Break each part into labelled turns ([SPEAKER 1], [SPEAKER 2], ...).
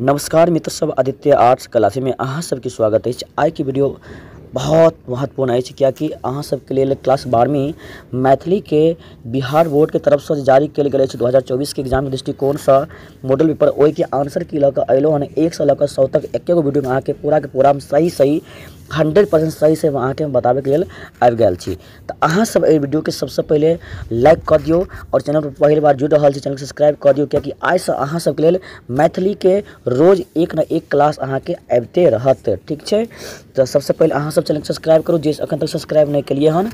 [SPEAKER 1] नमस्कार मित्र सब, Aditya arts class में अहाँ सबके स्वागत है। आई की वीडियो बहुत महत्वपूर्ण है, कियाकि अहाँ सबके लिए क्लास 12वीं मैथिली के बिहार बोर्ड के तरफ से जारी कल गए 2024 के एग्जाम के दृष्टिकोण से मॉडल पेपर ओई के आंसर की लऽ कऽ अयलहुँ हन 1 से लऽ कऽ 100 तक एक वीडियो में अहाँ के पूरा के पूरा सही 100% सही से अहाँ के बताबे के लिए आबि गेल छी। तो अहाँ सब ए वीडियो के सबसे पहले लाइक कर दियो और चैनल पर पहली बार जुड़ रहा चैनल सब्सक्राइब कर दियो, क्योंकि आज से अहाँ सबके लिए मैथिली के रोज एक न एक क्लास अहाँ के आबिते रहत। ठीक है, तो सबसे पहले अहाँ सब चैनल सब्सक्राइब करू जे अखन तक सब्सक्राइब नहीं कलिए हन,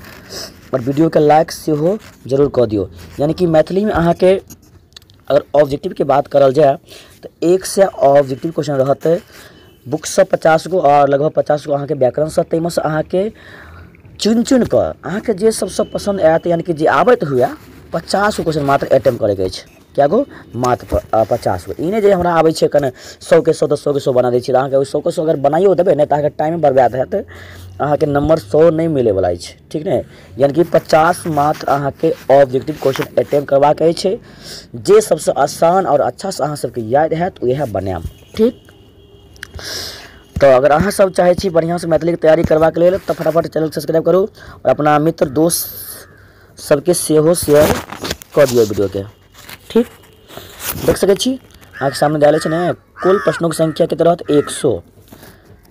[SPEAKER 1] और वीडियो के लाइक से हो जरूर कर दियो। यानी कि मैथिली में अहाँ के अगर ऑब्जेक्टिव के बात करल जाए तो 1 से ऑब्जेक्टिव क्वेश्चन रहते बुक से 50 गो और लगभग 50 गो अहाँ के व्याकरण से, ताहिमे से अहाँ के चुन कर अहाँ के जे सबसे पसंद आयत, यानी कि जे आबत हुए 50 गो क्वेश्चन मात्र अटेम्प्ट करे के छै। क्या गो? मात्र 50 गो। इने जे हमरा आबै छै कने 100 के 100 100 के 100 बना दै छी, अहाँ के 100 के 100 अगर बनाइयो देबे ने तऽ अहाँ के टाइम बर्बाद हैत, अहाँ के नंबर 100 नहीं मिले वाला छै। ठीक ने, यानी कि 50 मात्र अहाँ के ऑब्जेक्टिव क्वेश्चन अटेम्प्ट करवा के छै। जे सबसे आसान और अच्छा से अहाँ सबके याद हैत वह बनाएब। ठीक, तो अगर अहाँ सब चाहे छी बढ़िया से मैथिली की तैयारी करवा के लिए तो फटाफट चैनल सब्सक्राइब करू और अपना मित्र दोस्त सबके सेहो शेयर कर दियो वीडियो के। ठीक, देख सके छी अहाँ के सामने डाले छै ने कुल प्रश्नों की संख्या के तरह 100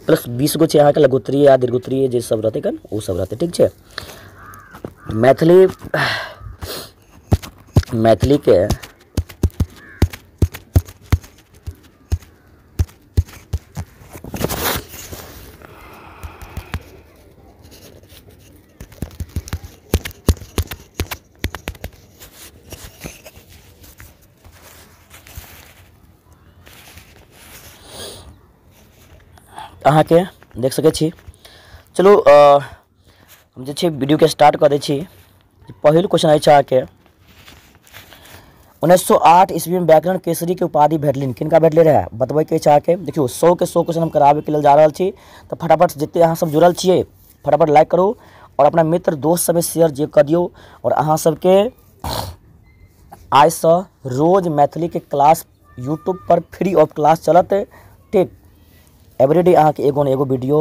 [SPEAKER 1] प्लस 20 गो छै अहाँ के लघुत्तरीय या दीर्घोत्तरीय जे सब रहते कन वो सब रहते। ठीक छै, मैथिली के अहाँ के देख सके छी। चलो हम जे छै वीडियो के स्टार्ट कर दै छी। पहिल क्वेश्चन अछि अहाँ के 1908 ईस्वी में व्याकरण केसरी के उपाधि भेटलिन, किनका भेटले रहे बतबै के छै अहाँ के। देखियो 100 के 100 क्वेश्चन हम कराबे के लिए जा रहल छी, तो फटाफट जते अहाँ सब जुड़ल छिए फटाफट लाइक करू और अपना मित्र दोस्त सब शेयर जे कर दियो। और अहाँ सबके आज से रोज मैथिली के क्लास यूट्यूब पर फ्री ऑफ क्लास चलत। ठीक, एवरीडे अहाँ के एगो न एगो वीडियो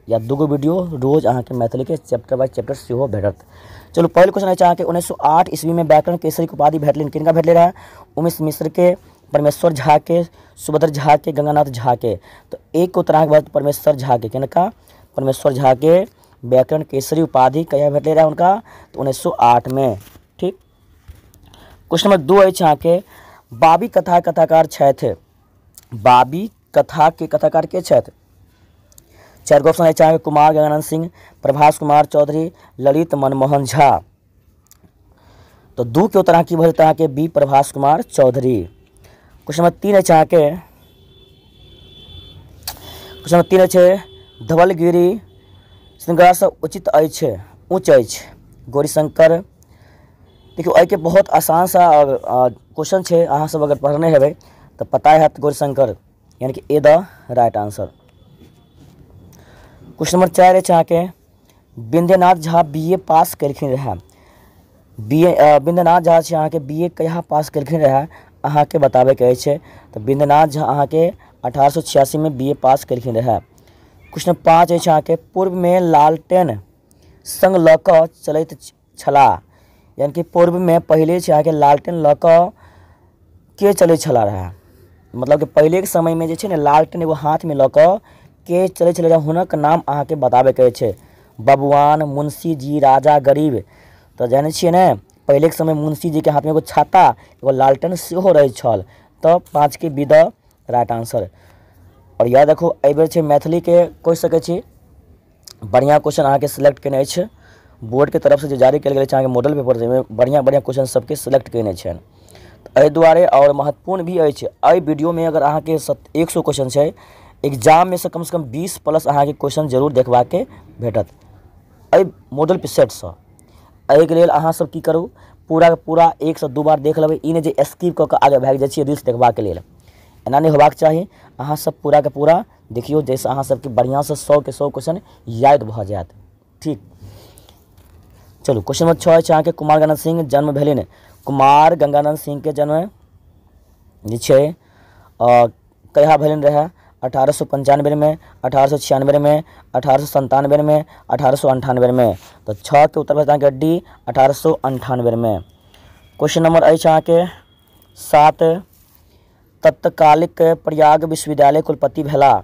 [SPEAKER 1] या दूगो वीडियो रोज अहाँ के मैथिली के चैप्टर बाय चैप्टर सेहो भेटत। चलो पहिल क्वेश्चन अछि अहाँ के 1908 ईस्वी में व्याकरण केसरी के उपाधि भेटलिन, किनका भेटले रहे? उमेश मिश्र के, परमेश्वर झा के, सुभद्र झा के, गंगानाथ झा के। तो एक उत्तर अहाँ के बाद परमेश्वर झा के, किनका? परमेश्वर झा के व्याकरण केसरी उपाधि कहिया भेटले रहे उनका? तो 1908 में। ठीक, क्वेश्चन नंबर 2 अछि अहाँ के बाबी कथा कथाकार छथि। बाबी कथा के कथाकार के छथि? 4 ऑप्शन है चाहे कुमार गंगानंद सिंह, प्रभास कुमार चौधरी, ललित मनमोहन झा। तो 2 के उत्तर की भरता है कि B Prabhas Kumar Chaudhary. Question number 3 है चाहे के क्वेश्चन नंबर 3 है धवलगिरी श्रृंगार से उचित अछि उच्च अछि गौरीशंकर। देखियो एहि के बहुत आसान सा क्वेश्चन है, अहाँ सब अगर पढ़ने हेबै तो पता है गौरीशंकर, यानी कि A the right answer. Question number 4 है अहाँ के विंध्यनाथ झा BA पास कलखिन रहे। विंध्यनाथ झा अहाँ के BA कहिया पास कलखिन रहे अहाँ के बताबे के छै। तो विंध्यनाथ झा अहाँ के 1886 में BA पास कलखिन रहे। क्वेश्चन 5 है अहाँ के पूर्व में लालटेन संग लऽ कऽ चलैत छलाह, यानी कि पूर्व में पहले अहाँ के लालटेन लऽ कऽ के चलै छला रहे। मतलब कि पहले के समय में जे छै ने लालटेन एगो हाथ में लऽ कऽ के चलै छलै, हुनक नाम अहाँ के बताबे के छै। बबुआन, मुंशी जी, राजा, गरीब। तो जाने छिए ने पहले के समय मुंशी जी के हाथ में एगो छाता एगो लालटेन सेहो रहै छल। तो 5 के बी द राइट आंसर। और याद रखो एहि बेर छै मैथिली के कहि सकै छी बढ़िया क्वेश्चन अहाँ के सिलेक्ट केने छै बोर्ड के तरफ से जे जारी कयल गेल छै अहाँ के मॉडल पेपर में बढ़िया क्वेश्चन सबके सिलेक्ट केने छै। एहि दुआरे और महत्वपूर्ण भी अछि एहि वीडियो में अगर अहाँ के 100 क्वेश्चन छै एग्जाम में से कम 20 प्लस अहाँ के क्वेश्चन जरूर देखबा के भेटत एहि मॉडल पे सेट से। एहि के लेल अहाँ सब की करू पूरा के पूरा 1 से 2 बार देख लेबै, ई ने जे स्किप कऽ के आगे भाग जाइ छी रील्स देखबा के लेल, एना नहीं होबाक चाही। अहाँ सब पूरा के पूरा देखियो जैसे अहाँ सबके बढ़िया से 100 के 100 क्वेश्चन याद भऽ जायत। ठीक, चलू क्वेश्चन नंबर 6 छै अहाँ के कुमार गंगानंद सिंह जन्म भेलिन। कुमार गंगानंद सिंह के जन्म जे छै कहिया भेल रहे? 1895 में, 1896 में, 1897 में, 1898 में। तो 6 के उत्तर बचता है डी 1898 में। क्वेश्चन नंबर अछि अहाँके 7, तत्कालिक प्रयाग विश्वविद्यालय कुलपति भेला?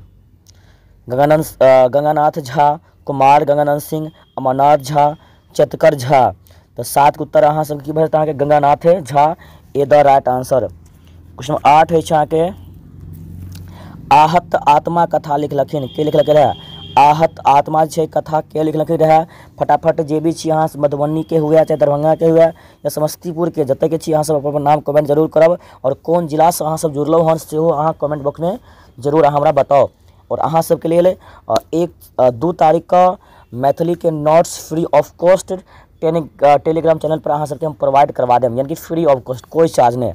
[SPEAKER 1] गंगानाथ झा, कुमार गंगानंद सिंह, अमरनाथ झा, चेतकर झा। तो 7 के उत्तर अहाँ सब की भेल अहाँके Ganganath Jha, A the right answer. Question number 8 अछि अहाँके आहत आत्मा कथा लिखलखिन? के लिखलकै रहे? आहत आत्मा छै कथा के लिखलकै रहे? फटाफट जे भी छी अहाँ मधुबनी के हुए चाहे दरभंगा के हुए या समस्तीपुर के जतऽ के छी अहाँ सब अपन नाम कमेंट जरूर करब, और कोन जिला से अहाँ सब जुड़लौ हन सेहो अहाँ कमेंट बॉक्स में जरूर हमरा बताओ। और अहाँ सबके लेल 1-2 तारीख का मैथिली के notes free of cost Telegram channel पर अहाँ सबके हम प्रोवाइड करवा देम, यानी कि फ्री ऑफ कॉस्ट, कोई चार्ज नहीं।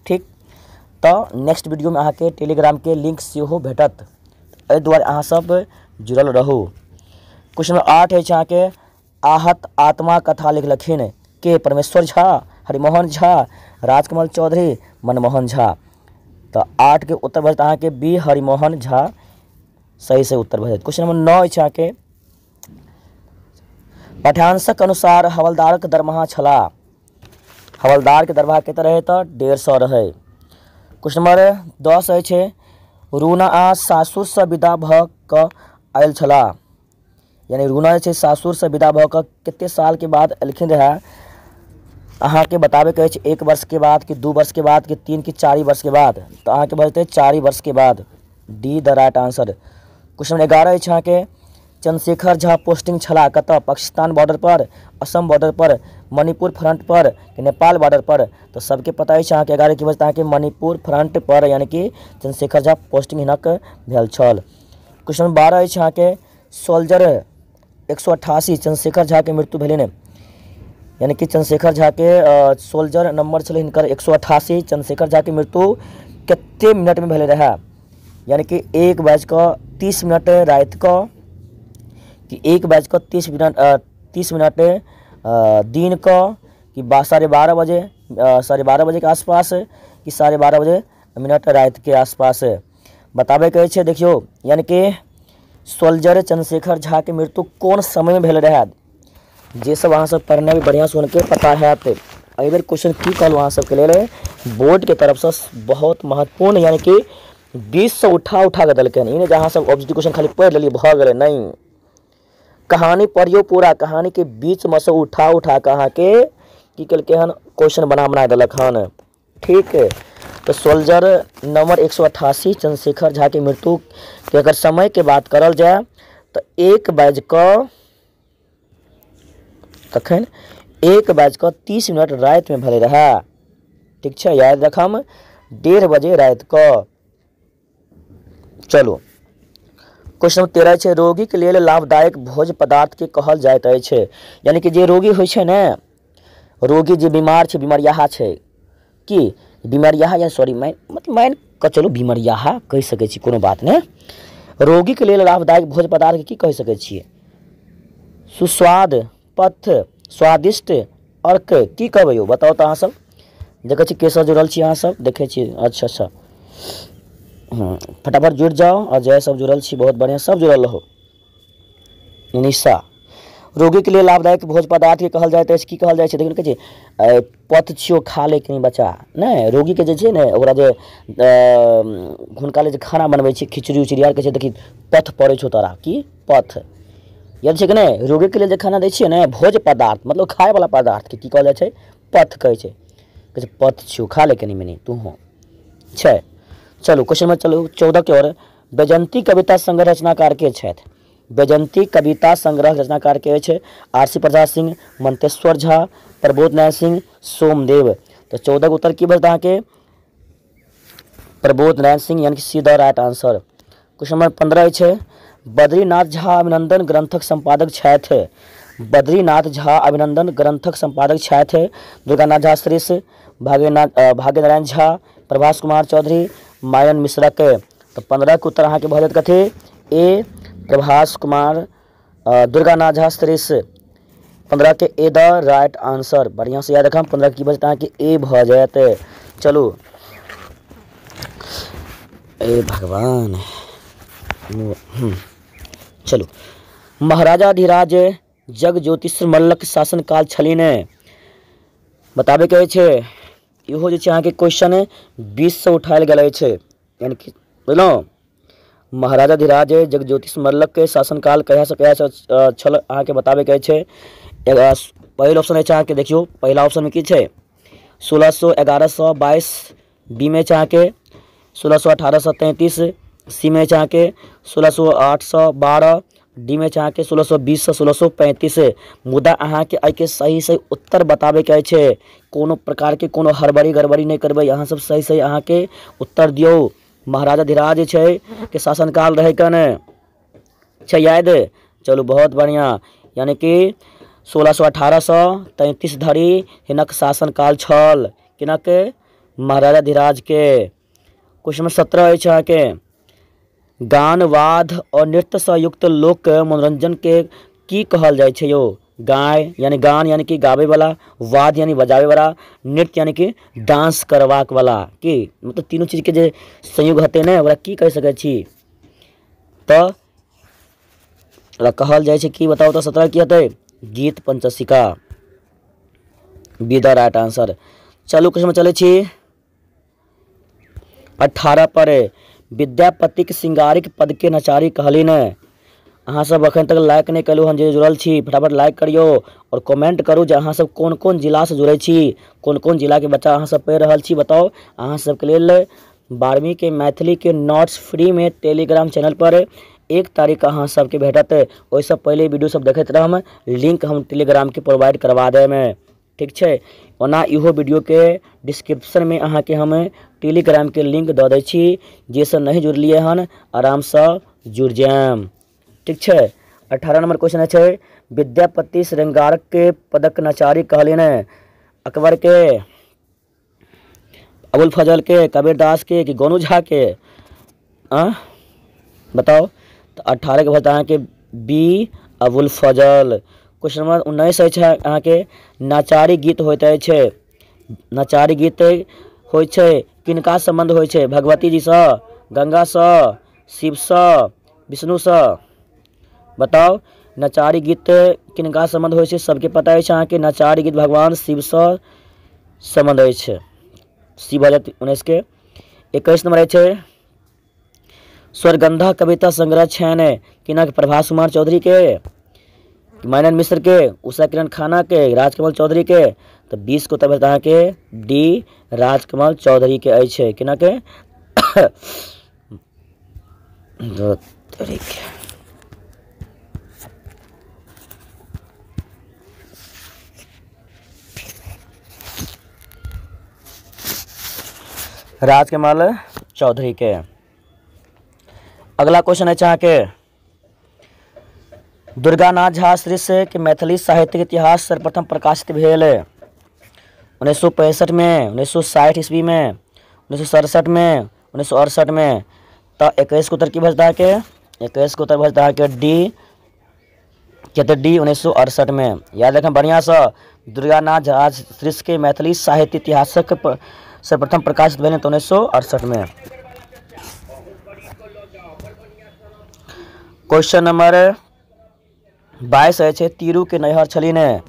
[SPEAKER 1] ठीक, तो नेक्स्ट वीडियो में अहाँके टेलीग्राम के लिंक सेहो भेटत, एहि दुआरे अहाँ सब जुड़ल रहू। क्वेश्चन नंबर 8 अछि अहाँके आहत आत्मा कथा लिखलखिन? के? परमेश्वर झा, हरिमोहन झा, राजकमल चौधरी, मनमोहन झा। तो 8 के उत्तर भेटत अहाँके बी हरिमोहन झा, सही से उत्तर भेटत। क्वेश्चन नंबर 9 अछि अहाँके पाठ्यांशक अनुसार हवलदारक दरमाहा छला? हवलदार के दरमाहा कते रहे? तो 150 रहे। क्वेश्चन नंबर 10 अछि रूना आ सासुर से विदा भ क आयल छला? यानी रूना जे सासुर से विदा भ क कते साल के बाद एलखिन रहे? अहाँके बताबे के अछि 1 वर्ष के बाद कि 2 वर्ष के बाद कि 3 कि 4 वर्ष के बाद? तो अहाँके बजते 4 वर्ष के बाद, D the right answer. Question number 11 अछि अहाँके चंद्रशेखर झा पोस्टिंग छला कतऽ? पाकिस्तान बॉर्डर पर, असम बॉर्डर पर, मणिपुर फ्रंट पर कि नेपाल बॉर्डर पर? तो सबके पता अछि अहाँके 11 की बजता अहाँके मणिपुर फ्रंट पर, यानी कि चंद्रशेखर झा पोस्टिंग हिनक भेल छल। क्वेश्चन नंबर 12 अछि अहाँके सोल्जर 188 चंद्रशेखर झा के मृत्यु भेलनि? यानी कि चंद्रशेखर झा के सोल्जर नंबर छलै हिनकर 188। चंद्रशेखर झा के मृत्यु कते मिनट में भेले रहे? यानी कि 1:30 रात को कि 1:30 दिन को कि 12:30 बजे, 12:30 बजे के आसपास कि 12:30 बजे मिनट रात के आसपास बताबे के छै। देखियो, यानी कि सोल्जर चंद्रशेखर झा के मृत्यु कौन समय में भेल रहे? जे सब अहाँ सब पढ़ने में बढ़िया सुन के पता है। एहि बेर क्वेश्चन की कहलू अहाँ सबके लेल बोर्ड के तरफ से बहुत महत्वपूर्ण, यानी कि 20 से उठा के देलकै। ई नहीं जहाँ सब ऑब्जेक्टिव क्वेश्चन खाली पढ़ लेलिए भ गेलै, नहीं, कहानी पढ़ियो पूरा, कहानी के बीच में से उठा के अहाँ के की कलकै हन क्वेश्चन बना देलक हन। ठीक है, तो सोल्जर नंबर 188 चंद्रशेखर झा के मृत्यु के अगर समय के बात करल जाए तो 1:30 रात में भेल रहे। ठीक है, याद रखम 1:30 बजे रात को। चलो क्वेश्चन नंबर 13 छै रोगी के लिए लाभदायक भोज्य पदार्थ के कहल जाइत अछि? यानी कि जे रोगी होइ छै ने, रोगी जे बीमार छै, बीमारियाहा छै कि बीमारियाहा, या सॉरी मान के चलू बीमारियाहा कहि सकै छी, कोनो बात नहीं। रोगी के लिए लाभदायक भोज्य पदार्थ के की कहि सकै छियै? सुस्वाद, पथ, स्वादिष्ट, अर्क, की कहबै यौ? बताओ तो अहाँ सब। देखै छी केसर जुड़ल छी अहाँ सब, देखै छी। अच्छा फटाफट जुड़ जाओ। और जय सब जुड़ल छी, बहुत बढ़िया, सब जुड़ल रहो। निशा, रोगी के लिए लाभदायक भोज्य पदार्थ के कहल जाइत अछि? की कहल जाइ छै? देखियौ कहै छै पथ छियो खा ले कहीं बच्चा, नहीं रोगी के जे छै ने ओकरा जे हुनका लेल जे खाना बनबै छै खिचड़ी उचड़ी आर कहै छै देखी पथ पड़ै छौ तोरा, की पथ याद छै कि नहीं? रोगी के लिए जे खाना दै छियै ने भोज्य पदार्थ मतलब खाए वाला पदार्थ के की कहल जाइ छै? पथ कहै छै। पथ छियो खा ले कनी मनी तू हो छै। चलू क्वेश्चन में चलू 14 के ओर। बैजंती कविता संग्रह रचनाकार के छथि? बैजंती कविता संग्रह रचनाकार के अछि? आर.सी. प्रसाद सिंह, मंतेश्वर झा, प्रबोध नारायण सिंह, सोमदेव। तो 14 के उत्तर की बचता है के प्रबोध नारायण सिंह, यानी कि see the right answer. Question number 15 छै बद्रीनाथ झा अभिनंदन ग्रंथक संपादक छथि? बद्रीनाथ झा अभिनंदन ग्रंथक संपादक छथि? दुर्गानाथ झा श्रेष्ठ, भाग्यनारायण झा, प्रभास कुमार चौधरी, मायन मिश्रा के। तो 15 के उत्तर अहाँ के भऽ जायत कथी? ए प्रभास कुमार दुर्गानाथ झा श्रेष्ठ। 15 के ए द राइट आंसर। बढ़िया से याद रखम। 15 की बचता है कि ए भऽ जायत। चलू ए भगवान। चलो, महाराजाधिराज जगज्योतिष मल्लक शासनकाल छली ने बताबे कहै छै। इहो जे छै अहाँके क्वेश्चन 20 से उठायल गेल छै, यानी कि बुझलहुँ। महाराजाधिराज जगज्योतिष मल्लक के शासनकाल कहिया से कहिया छल अहाँके बताबे कहै छै। पहिल ऑप्शन है अहाँके देखियो, पहला ऑप्शन में की छै 1600 1122, बी में अहाँके 1600 1833, सी में अहाँके 1600 812, डी में अहाँके 1620 से 1635। मुदा अहाँके एहिके सही सही उत्तर बताबे के छै। कोनो प्रकार के कोनो हड़बड़ी गड़बड़ी नहीं करबै, अहाँ सब सही सही अहाँके उत्तर दियो। महाराजाधिराज जे छै के शासनकाल रहे कन छै याद। चलू बहुत बढ़िया, यानी कि 1600 1833 धरि हिनक शासनकाल छल, किनक महाराजाधिराज के। क्वेश्चन नंबर 17 अछि अहाँके, गान वाद और नृत्य से युक्त लोक मनोरंजन के की कहल जाइ छै यौ। गान यानी कि गावे वाला, वाद यानी बजावे वाला, नृत्य यानी कि डांस करवाक वाला, की मतलब तीनों चीज के जे संयोग हेतै ने ओकरा की कह सकै छी। तो कहल जाइ छै की बताओ तो 17 की हेतै, गीत पंचशिका, बी द राइट आंसर। चलू क्वेश्चन में चले छी 18 पर, विद्यापति के श्रृंगारिक पद के नचारी कहली ने। अहाँ सब अखन तक लाइक नहीं कलू हन, जे जुड़ल छी फटाफट लाइक करियो और कमेंट करू जे अहाँ सब कोन कोन जिला से जुड़े छी, कोन कोन जिला के बच्चा अहाँ सब पढ़ि रहल छी। बताओ अहाँ सबके लेल 12वीं के मैथिली के नोट्स फ्री में टेलीग्राम चैनल पर 1 तारीख अहाँ सबके भेटत। ओहिसँ पहले वीडियो सब देखैत रहम, लिंक हम टेलीग्राम के प्रोवाइड करवा देम, ठीक छै। ओना इहो वीडियो के डिस्क्रिप्शन में अहाँके हम टेलीग्राम के लिंक दऽ दै छी, जेसँ नहीं जुड़लिए हन आराम से जुड़ जाएम, ठीक छै। 18 नंबर क्वेश्चन है, विद्यापति श्रृंगारक के पदक नचारी कहलिन है। अकबर के, अबुल फजल के, कबीरदास के कि गोनू झा के। बताओ। तो 18 के बता के बी अबुल फजल। क्वेश्चन नंबर 19 है अहाँके, नचारी गीत होइत छै। नचारी गीत होइ छै किनका संबंध होइ छै, भगवती जी से, गंगा से, शिव से, विष्णु से। बताओ नचारी गीत किनका संबंध होइ छै, सबके पता है अहाँके नचारी गीत भगवान शिव से संबंध है। सी भऽ जायत 19 के। 21 नंबर है, स्वर्गंधा कविता संग्रह छनि किनक, प्रभास कुमार चौधरी के, मानन मिश्र के, उषा किरण खाना के, राजकमल चौधरी के। तो 20 को तब अहाँके डी राजकमल चौधरी के अछि, किनक राजकमल चौधरी के। अगला क्वेश्चन है अहाँके, दुर्गानाथ झा श्री के मैथिली साहित्यिक इतिहास सर्वप्रथम प्रकाशित भेल 1965 में, 1960 ईस्वी में, 1967 में, 1968 में। तो 21 को उत्तर की बचता है के, 21 को उत्तर बचता है कि डी, कहते डी 1968 में। याद रखें बढ़िया से, दुर्गानाथ झा श्री के मैथिली साहित्य इतिहासक सर्वप्रथम प्रकाशित भेल 1968 में। क्वेश्चन नंबर 22 है, तीरू के नैहर छली ने।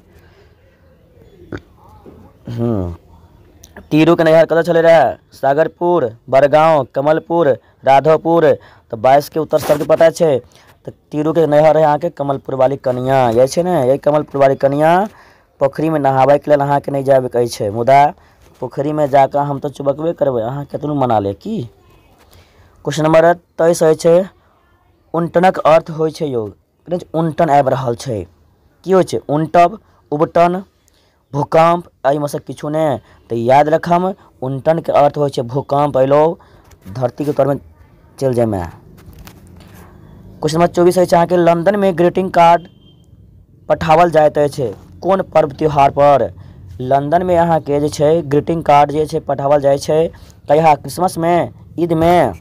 [SPEAKER 1] तीरू के नैहर कतऽ छले रहे, सागरपुर, बड़गांव, कमलपुर, राघवपुर। तो 22 के उत्तर सबके पता है। तो तीरू के नैहर है यहाँ के कमलपुर वाली कनिया, ये छै ने, ये कमलपुर वाली कनिया पोखरी में नहाबे के लिए अहाँ के नहीं जाबे कहै छै, मुदा पोखरी में जाकर हम तो चुबकबे करबै, अहाँ केतनो मना ले की। क्वेश्चन नंबर 23 है, उनटनक अर्थ होइ छै यौ। उनटन आबि रहल छै, की होइ छै, उनटब, उबटन, भूकंप, एहिमे से किछु नहीं। तो याद रखम उनटन के अर्थ होइ छै भूकंप अयलो धरती के तर में चल जाए में। क्वेश्चन नंबर 24 है अहाँके, लंदन में ग्रीटिंग कार्ड पठावल जाइत अछि कोन पर्व त्योहार पर। लंदन में अहाँके जे छै ग्रीटिंग कार्ड जे छै पठावल जाइ छै कहिया, क्रिसमस में, ईद में,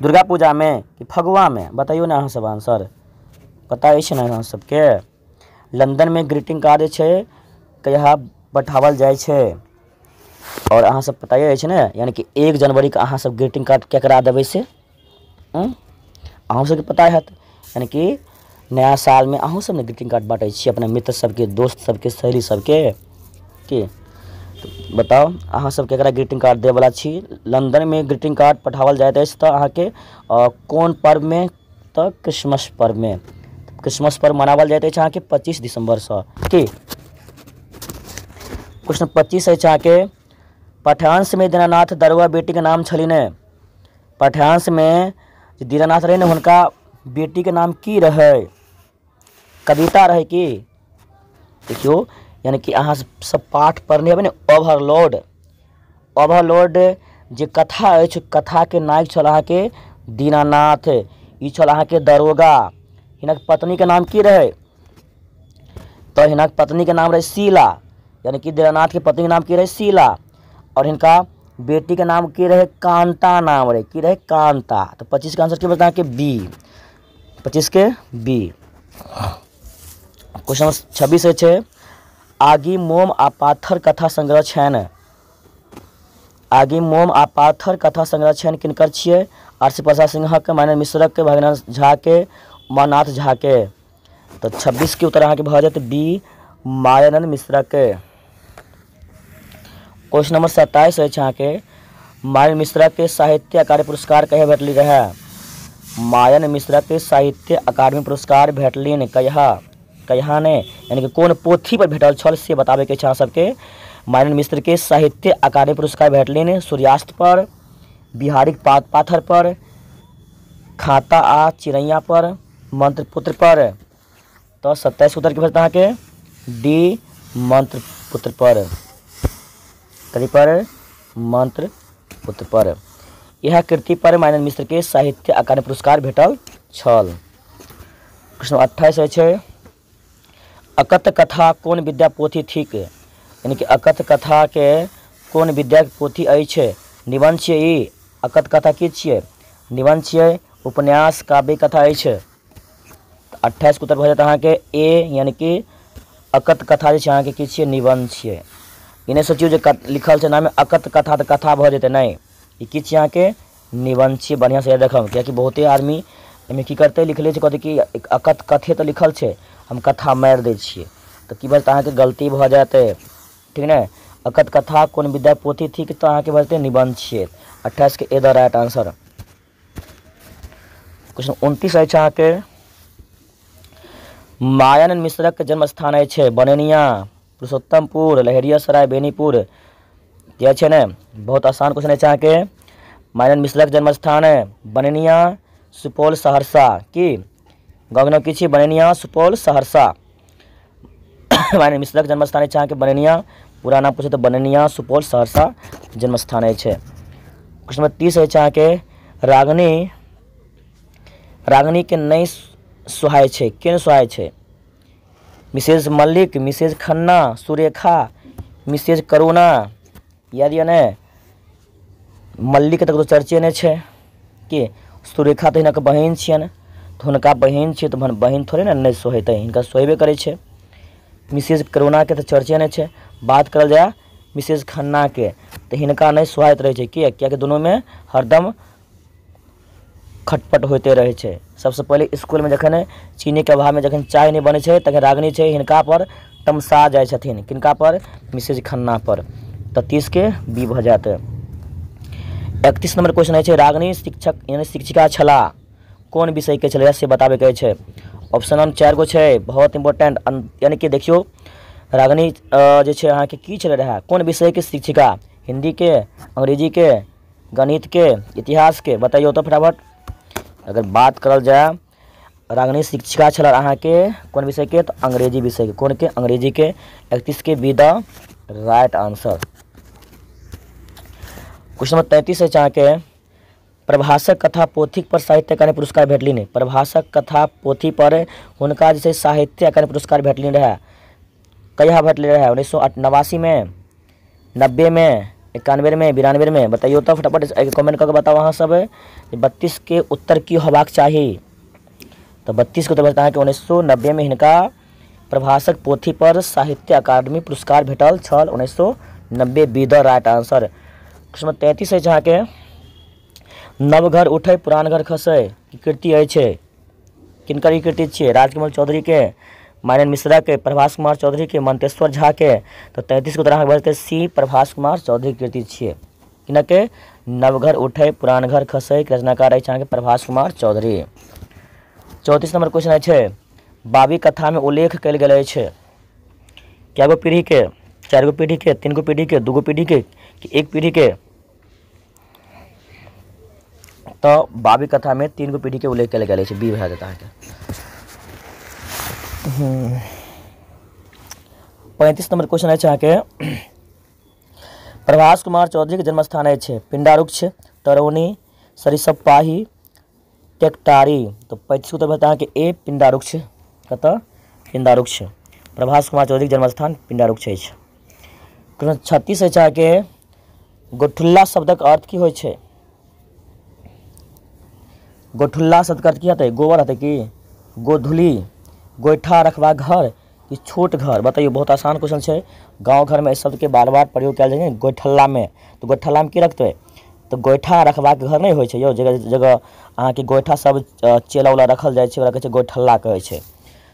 [SPEAKER 1] दुर्गा पूजा में कि फगुआ में। बताइयो ना अहाँ सब आंसर, पता अछि ना अहाँ सबके। लंदन में ग्रीटिंग कार्ड जे छै कहिया पठावल जाइ छै। और अहाँ सब पता छै ने, यानी कि 1 जनवरी के अहाँ सब ग्रीटिंग कार्ड केकरा देबै से अहूँ सबके पता हैत। यानी कि नया साल में अहूँ सब ने ग्रीटिंग कार्ड बाँटै छी अपना मित्र सबके, दोस्त सबके, सहेली सबके की। तो बताओ अहाँ सब केकरा ग्रीटिंग कार्ड देवला छी। लंदन में ग्रीटिंग कार्ड पठावल जाइत अछि तऽ अहाँके कोन पर्व में, तऽ क्रिसमस पर्व में। क्रिसमस पर्व मनावल जाइत अछि अहाँके 25 दिसंबर से की। क्वेश्चन 25 अछि अहाँके, पठानस में दीनानाथ दरुआ बेटी के नाम छलिन। पठानस में जे दीनानाथ रहे ने, हुनका बेटी के नाम की रहे, कविता रहे की। देखियो यानी कि अहाँ सब पाठ पढ़ने हेबै ने, ओवरलोड। ओवरलोड जे कथा अछि, कथा के नायक छल अहाँके दीनानाथ, ई छल अहाँके दरोगा। हिनक पत्नी के नाम की रहे, तो हिनक पत्नी के नाम रहे शीला। यानी कि दीनानाथ के पत्नी के नाम की रहे, शीला। और हिनका बेटी के नाम की रहे, कांता नाम रहे, की रहे, कांता। तो 25 का आंसर क्या बता के बी, 25 के बी। क्वेश्चन 26 है, आगि मोम आ पाथर कथा संग्रह छैन। आगि मोम आ पाथर कथा संग्रह छैन किनकर छियै, आरसी प्रसाद सिंहक, मानव मिश्रक, भगीरथ झा के, उमानाथ झा के। तो 26 के उत्तर अहाँके भऽ जायत बी, मायानंद मिश्रक के। क्वेश्चन नंबर 27 अछि अहाँके, मायन मिश्रक के साहित्य अकादमी पुरस्कार कहिया भेटली रहे। मायन मिश्रक के साहित्य अकादमी पुरस्कार भेटलिन कहिया ने, यानी कि कोन पोथी पर भेटल छल से बताबे के छै अहाँ सबके। मायन मिश्र के साहित्य अकादमी पुरस्कार भेटलिन सूर्यास्त पर, बिहारी पाथर पर, खाता आ चिड़ैया पर, मंत्रपुत्र पर। तो 27 उत्तर के भेटता अहाँके डी, मंत्रपुत्र पर। कथी पर, मंत्रपुत्र पर। यह कृति पर मायन मिश्र के साहित्य अकादमी पुरस्कार भेटल छल। प्रश्न 28 अछि, अकथ कथा कोन विद्या पोथी थिक। यानी कि अकथ कथा के कोन विद्या पोथी अछि, निबंध छियै ई। अकथ कथा की छियै, निबंध छियै, उपन्यास, काव्य कथा अछि। 28 के उत्तर भऽ जायत अहाँके ए, यानी कि अकथ कथा जे छै अहाँके की छियै, निबंध छियै। ई नहि सोचियौ जे लिखल छै नाम अकथ कथा तऽ कथा भऽ जेतै, नहि, ई की छियै अहाँके निबंध छियै। बढ़िआँ से देखब, कियाकि बहुते आदमी एहिमे की करतै, लिख लै छै, कहतै कि अकथ कथे तऽ लिखल छै, हम कथा मारि दै छियै, तऽ की बचतै अहाँके गलती भऽ जेतै, ठीक ने। अकथ कथा कोन विद्या पोथी थिक, तऽ अहाँके बचतै निबंध छियै। 28 के A the right answer. Question 29 अछि अहाँके, मायन मिश्रक जन्म स्थान अछि बनैनिया, पुरुषोत्तमपुर, लहेरियासराय, बेनीपुर। क्या छै ने, बहुत आसान क्वेश्चन अछि अहाँके। मायन मिश्रक जन्म स्थान बनैनिया, सुपौल, सहरसा की। गाँव के नाम की छियै, बनैनिया, सुपौल, सहरसा। मायन मिश्रक जन्म स्थान अछि अहाँके बनैनिया, पूरा नाम पूछे तो बनैनिया, सुपौल, सहरसा जन्म स्थान अछि। क्वेश्चन नंबर 30 अछि अहाँके, रागनी के नहि सुहाय छै, के सुहाय छै। Mrs Mallik, Mrs Khanna, Surekha, Mrs Karuna. याद यऽ ने, मल्लिक तक तो चर्चे नहि छै कि, सुरेखा तऽ हिनकर बहिन छियनि, तऽ हुनका बहिन छियै तऽ बहिन थोड़े ने नहि सोहेतै, हिनका सोहेबे करै छै। मिसेज करुणा के तऽ चर्चे नहि छै। बात करल जाए मिसेज खन्ना के, तऽ हिनका नहि सुहाइत रहै छै, कियाकि दुनूमे हरदम खटपट होते रहे छै। सबसे पहले स्कूल में जखन चीनी के अभाव में जखन चाय नहीं बने छै, तखन रागनी छै हिनका पर तमसा जाय छथिन, किनका पर, मिसेज खन्ना पर। तो 30 के बी भऽ जायत। 31 नंबर क्वेश्चन है, रागनी शिक्षक यानी शिक्षिका छला कोन विषय के छलै से बताबे के छै। ऑप्शन हम 4 गो छै, बहुत इंपोर्टेंट। यानी कि देखियो रागनी जे छै अहाँके की छलै रहै, कोन विषय के शिक्षिका, हिंदी के, अंग्रेजी के, गणित के, इतिहास के, बताइयो तो फटाफट। अगर बात करल जाए रागनी शिक्षिका छल अहाँके कोन विषय के, तो अंग्रेजी विषय के, कोन के, अंग्रेजी के। 31 के B the right answer. Question number 33 है अहाँके, प्रभाषक कथा पोथी पर साहित्य अकादमी पुरस्कार भेटली नहीं। प्रभाषक कथा पोथी पर हुनका जे छै साहित्य अकादमी पुरस्कार भेटली रहे, कहिया भेटले रहे, 1989 में, 90 में, 91 में, 92 में। बताइयो तो फटाफट कमेंट करके बताओ अहाँ सब। 32 के उत्तर की होबाक चाही, तो 32 के उत्तर बता है कि 1990 में हिनका प्रभाषक पोथी पर साहित्य अकादमी पुरस्कार भेटल छल, 90 B the right answer. Question number 33 है जहाँ के नव घर उठे पुरान घर खसे की कृति अछि, किनकर ई कृति छियै, राजकमल चौधरी के, मानन मिश्रा के, प्रभास कुमार चौधरी के, मंतेश्वर झा के। तो 33 के उत्तर अहाँके बचतै सी, प्रभास कुमार चौधरी के कृति छियै। किनके नवघर उठे पुरान घर खसे के रचनाकार अछि अहाँके प्रभास कुमार चौधरी। 34 नंबर क्वेश्चन छै बाबी कथा में उल्लेख कयल गेल अछि, कैगो पीढ़ी के, 4 गो पीढ़ी के, 3 गो पीढ़ी के, 2 गो पीढ़ी के, 1 पीढ़ी के। तो बाबी कथा में 3 गो पीढ़ी के उल्लेख कयल गेल अछि, बी भए जेतै अहाँके। 35 नंबर क्वेश्चन अछि अहाँके प्रभास कुमार चौधरी के जन्मस्थान अछि पिंडारुक्ष, तरौनी, सरिसपाही, टेकटारी। तो 35 उत्तर बता कि ए पिंडारुक्ष, कतऽ पिंडारुक्ष। प्रभास कुमार चौधरी के जन्मस्थान पिंडारुक्ष अछि। क्वेश्चन 36 अछि अहाँके गोठुल्ला शब्दक अर्थ की होइ छै, गोठुल्ला शब्द का अर्थ की हेतै, गोबर हेतै कि गोधुली, गोइठा रखबा घर कि छोट घर। बताइए बहुत आसान क्वेश्चन छै, गांव घर में इस शब्द के बार बार प्रयोग कयल जाइ छै गोइठल्ला में। तो गोइठल्ला में की रखते, तो गोइठा रखबा के घर नहीं होइ छै यौ, जगह जगह अहाँके गोइठा सब चेला उला रखल जाइ छै, ओकरा कहै छै गोइठल्ला कहै छै।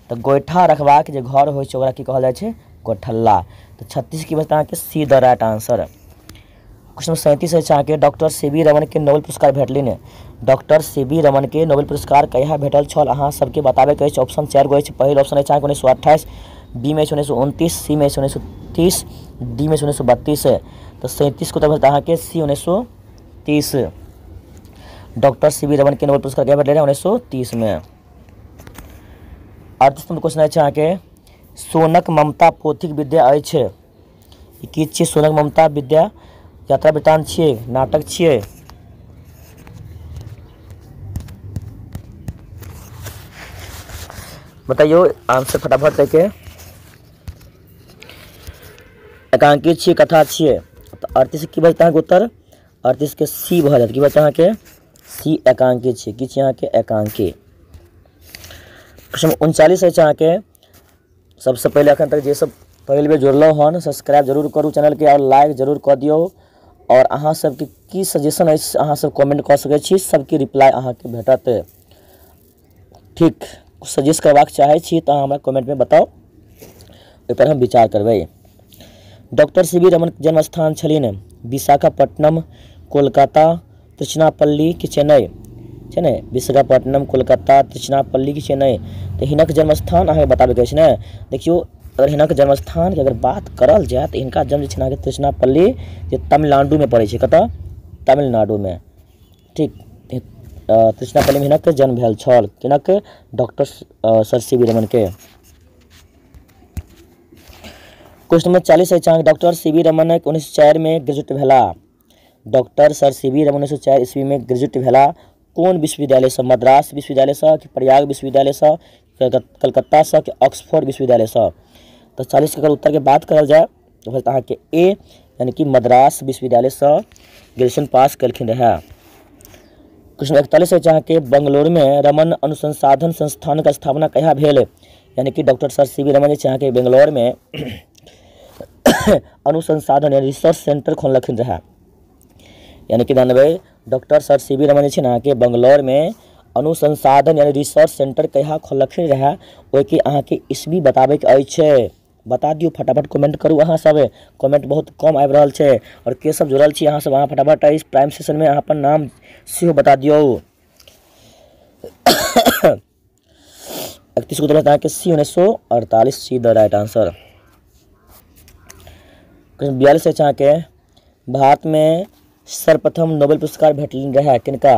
[SPEAKER 1] तो गोइठा रखबा के जे घर होइ छै ओकरा की कहल जाइ छै, गोइठल्ला। तो 36 की बचतै अहाँके see the right answer. Question 37 अछि अहाँके डॉक्टर सी.वी. रमन के नोबेल पुरस्कार भेटलनि, डॉक्टर सी.वी. रमन के नोबेल पुरस्कार कहिया भेटल छल अहाँ सबके बताबे के अछि। ऑप्शन 4 गो अछि। पहिल ऑप्शन अछि अहाँके 1928, बी में 1929, सी में 1930, डी में 1932 है। तो 37 को उत्तर अहाँके सी 1930। Doctor CV. रमन के नोबेल पुरस्कार कहिया भेटलै 1930 में। 38 नंबर क्वेश्चन अछि अहाँके सोनक ममता पोथिक विद्या अछि, ई की छियै सोनक ममता विद्या, यात्रा वृत्तांत छियै, नाटक छियै। बताइयो आंसर फटाफट करके। एकांकी छियै, कथा छियै। तो 38 की बचता है उत्तर, 38 के सी भऽ जायत, की बचता है के सी एकांकी छियै, की छियै अहाँके एकांकी। क्वेश्चन 39 अछि अहाँके सबसे पहले अखन तक जे सब पहिल बेर जुड़लहुँ हन सब्सक्राइब जरूर करू चैनल के और लाइक जरूर कऽ दियौ। और अहाँ सबके की सजेशन अछि अहाँ सब कमेंट कऽ सकै छी, सबके रिप्लाई अहाँके भेटत। ठीक, सजेस्ट करबाक चाहै छी तऽ हमरा कमेंट में बताउ, ओहि पर हम विचार करबै। Doctor CV. रमन के जन्म स्थान छलिन विशाखापट्टनम, कोलकाता, त्रिचनापल्ली कि चेन्नई, छै ने, विशाखापट्टनम, कोलकाता, त्रिचनापल्ली कि चेन्नई। तो हिनक जन्मस्थान अहाँके बताबे के अछि ने। देखियो अगर हिनक जन्मस्थान के अगर बात करल जाए तो हिनका जन्म छै अहाँके त्रिचनापल्ली जे तमिलनाडु में पड़ै छै, कतऽ तमिलनाडु में। ठीक, त्रिचनापल्ली में हिनक जन्म भेल छल, किनक डॉक्टर सर सी.वी. रमन के। क्वेश्चन नंबर 40 अछि अहाँके डॉक्टर सी.वी. रमन 1904 में ग्रेजुएट भेला, डॉक्टर सर सी.वी. रमन 1904 ईस्वी में ग्रेजुएट भेला कोन विश्वविद्यालय से, मद्रास विश्वविद्यालय से कि प्रयाग विश्वविद्यालय से, कलकत्ता से कि ऑक्सफोर्ड विश्वविद्यालय से। तो 40 के अगर उत्तर के बात करल जाए तो फिर अहाँके ए यानी कि मद्रास विश्वविद्यालय से ग्रेजुएशन पास कलखिन रहे। क्वेश्चन 41 अछि अहाँके बंगलौर में रमन अनुसंधान संस्थान का स्थापना कहिया भेल, यानी कि डॉक्टर सर सी.वी. रमन जे छै अहाँके बेंगलौर में अनुसंधान यानी रिसर्च सेंटर खोलखिन रहे, यानी कि जानबै डॉक्टर सर सी.वी. रमन जे छै ने अहाँके बंगलौर में अनुसंधान यानी रिसर्च सेंटर कहिया खोलखिन रहे, ओहिके अहाँके ईस्वी बताबे के अछि। बता दियौ फटाफट कमेंट करू अहाँ सब, कमेंट बहुत कम आबि रहल छै। और के सब जुड़ल छी अहाँ सब अहाँ फटाफट इस प्राइम सेशन में अहाँ अपन नाम सेहो बता दियौ। 31 को उत्तर अहाँके सी 1948 see the right answer. Question 42 अछि अहाँके भारत में सर्वप्रथम नोबेल पुरस्कार भेटल रहे किनका,